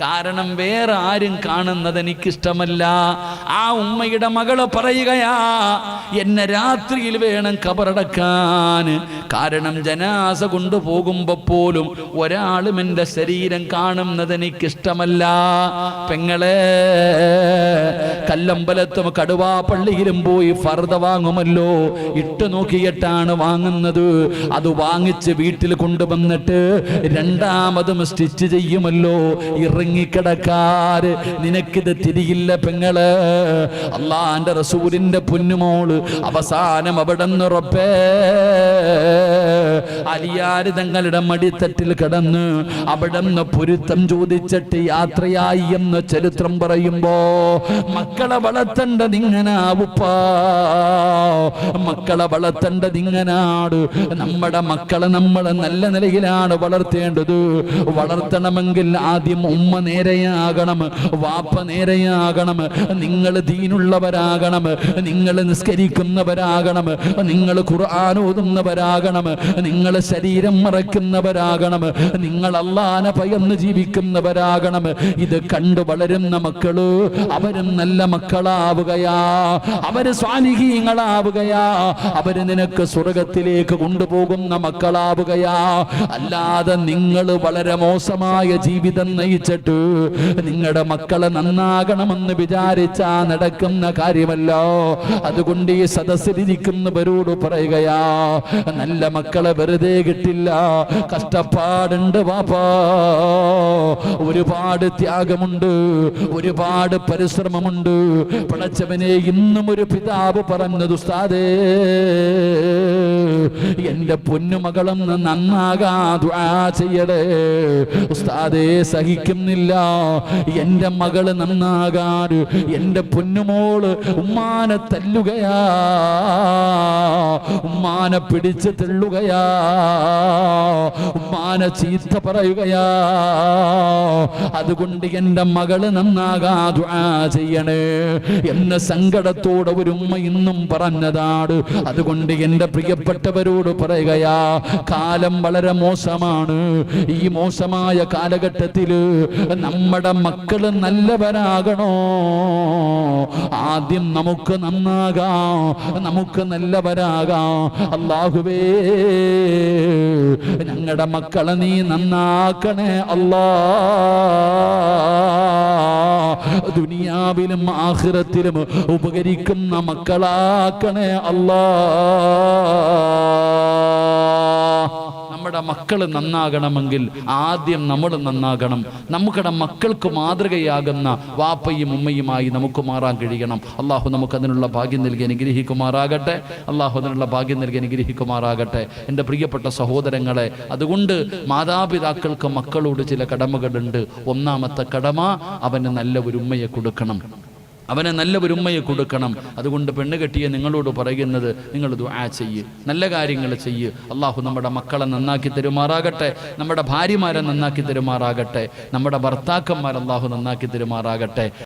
കാരണം വേറെ ആരും കാണുന്നത് എനിക്കിഷ്ടമല്ല. ആ ഉമ്മയുടെ മകള് പറയുകയാ, എന്നെ രാത്രിയിൽ വേണം ഖബറടക്കാൻ, കാരണം ജനാസ കൊണ്ടുപോകുമ്പോ പോലും ഒരാളും എൻ്റെ ശരീരം കാണുന്നത് എനിക്കിഷ്ടമല്ല. പെങ്ങളെ, കല്ലമ്പലത്തും കടുവാപ്പള്ളിയിലും പോയി ഫർദ വാങ്ങുമല്ലോ, ഇട്ട് നോക്കിയിട്ടാണ് വാങ്ങുന്നത്. അത് വാങ്ങിച്ച് വീട്ടിൽ കൊണ്ടുവന്നിട്ട് രണ്ടാമതും സ്റ്റിച്ച് ചെയ്യുമല്ലോ. ഇറങ്ങിക്കിടക്കാര്, നിനക്കിത് തിരിയില്ല പെങ്ങള്. അള്ളാന്റെ റസൂലിന്റെ പൊന്നുമോള് അവസാനം അവിടെ നിന്നുറപ്പേ അലിയാർ തങ്ങളുടെ മടിത്തട്ടിൽ കിടന്ന് അവിടെ നിന്ന് പൊരുത്തം ചോദിച്ചിട്ട് യാത്രയായി എന്ന് ചരിത്രം പറയുമ്പോ, മക്കളെ വളർത്തേണ്ടത് ഇങ്ങനാവുപ്പാ, മക്കളെ വളർത്തേണ്ടത് ഇങ്ങനാണ്. നമ്മുടെ മക്കളെ നമ്മൾ നല്ല നിലയിലാണ് വളർത്തേണ്ടത്. വളർത്തണമെങ്കിൽ ആദ്യം ഉമ്മ നേരെയാകണം, വാപ്പ നേരെയാകണം, നിങ്ങൾ ദീനുള്ളവരാകണം, നിങ്ങൾ നിസ്കരിക്കുന്നവരാകണം, നിങ്ങൾ ഖുർആൻ ഓതുന്നവരാകണം, നിങ്ങൾ ശരീരം മറക്കുന്നവരാകണം, നിങ്ങൾ അല്ലാഹനെ ഭയന്ന് ജീവിക്കുന്നവരാകണം. ഇത് കണ്ടു വളരുന്ന മക്കള് അവരും നല്ല മക്കളാവുകയാ, അവര് സ്വാലിഹീങ്ങളാവുകയാ, അവര് നിനക്ക് സ്വർഗത്തിലേക്ക് കൊണ്ടുപോകുന്ന മക്കളാവുകയാ. അല്ലാതെ നിങ്ങൾ വളരെ മോശമായ ജീവിതം നയിച്ചിട്ട് നിങ്ങളുടെ മക്കളെ നന്നാകണമെന്ന് വിചാരിച്ചാ നടക്കുന്ന കാര്യമല്ലോ. അതുകൊണ്ട് ഈ സദസ്സിലിരിക്കുന്നവരോട് പറയുകയാ, നല്ല മക്കളെ വെറുതെ കിട്ടില്ല, കഷ്ടപ്പാടുണ്ട് വാപ്പാ, ഒരുപാട് ത്യാഗമുണ്ട്, ഒരുപാട് പരിശ്രമമുണ്ട്. പടച്ചവനെ, ഇന്നും ഒരു പിതാവ് പറഞ്ഞത്, ഉസ്താദേ, എന്റെ പൊന്നുമകളൊന്ന് നന്നാകാ ദുആ ചെയ്യടേ ഉസ്താദേ, സഹിക്കുന്നില്ല എന്റെ മകള് നന്നാകാൻ. എന്റെ പൊന്നുമോള് ഉമ്മാനെ തല്ലുകയാ, ഉമ്മാനെ പിടിച്ച് തള്ളുകയാ, ഉമ്മാനെ ചീത്ത പറയുകയാ. അതുകൊണ്ട് എന്റെ മകള് നന്നാകാ ദുആ ചെയ്യണേ എന്ന സങ്കടത്തോടെ ഒരു ഉമ്മ ഇന്നും പറഞ്ഞതാണ്. അതുകൊണ്ട് എന്റെ പ്രിയപ്പെട്ടവരോട് പറയുകയാ, കാലം വളരെ മോശമാണ്. ഈ മോശമായ കാലഘട്ടത്തിൽ നമ്മുടെ മക്കൾ നല്ലവരാകണോ? ആദ്യം നമുക്ക് നന്നാകാം, നമുക്ക് നല്ലവരാകാം. അല്ലാഹുവേ, ഞങ്ങളുടെ മക്കളെ നീ നന്നാക്കണേ അല്ലാ. ദുനിയാവിലും ആഖിറത്തിലും ഉപകരിക്കുന്ന മക്കളാക്കണേ അല്ലാ. നമ്മുടെ മക്കൾ നന്നാകണമെങ്കിൽ ആദ്യം നമ്മൾ നന്നാകണം. നമ്മുടെ മക്കൾക്ക് മാതൃകയാകുന്ന വാപ്പയും ഉമ്മയുമായി നമുക്ക് മാറാൻ കഴിയണം. അള്ളാഹു നമുക്കതിനുള്ള ഭാഗ്യം നൽകി അനുഗ്രഹിക്കുമാറാകട്ടെ. അള്ളാഹു അതിനുള്ള ഭാഗ്യം നൽകി അനുഗ്രഹിക്കുമാറാകട്ടെ. എൻ്റെ പ്രിയപ്പെട്ട സഹോദരങ്ങളെ, അതുകൊണ്ട് മാതാപിതാക്കൾക്ക് മക്കളോട് ചില കടമകളുണ്ട്. ഒന്നാമത്തെ കടമ, അവന് നല്ല ഒരു ഉമ്മയെ കൊടുക്കണം, അവനെ നല്ല ഒരു ഉമ്മയെ കൊടുക്കണം. അതുകൊണ്ട് പെണ്ണ് കെട്ടിയ നിങ്ങളോട് പറയുന്നത്, നിങ്ങൾ ദുആ ചെയ്യ്, നല്ല കാര്യങ്ങൾ ചെയ്യ്. അള്ളാഹു നമ്മുടെ മക്കളെ നന്നാക്കി തരുമാറാകട്ടെ, നമ്മുടെ ഭാര്യമാരെ നന്നാക്കി തരുമാറാകട്ടെ, നമ്മുടെ ഭർത്താക്കന്മാരെ അള്ളാഹു നന്നാക്കി തരുമാറാകട്ടെ.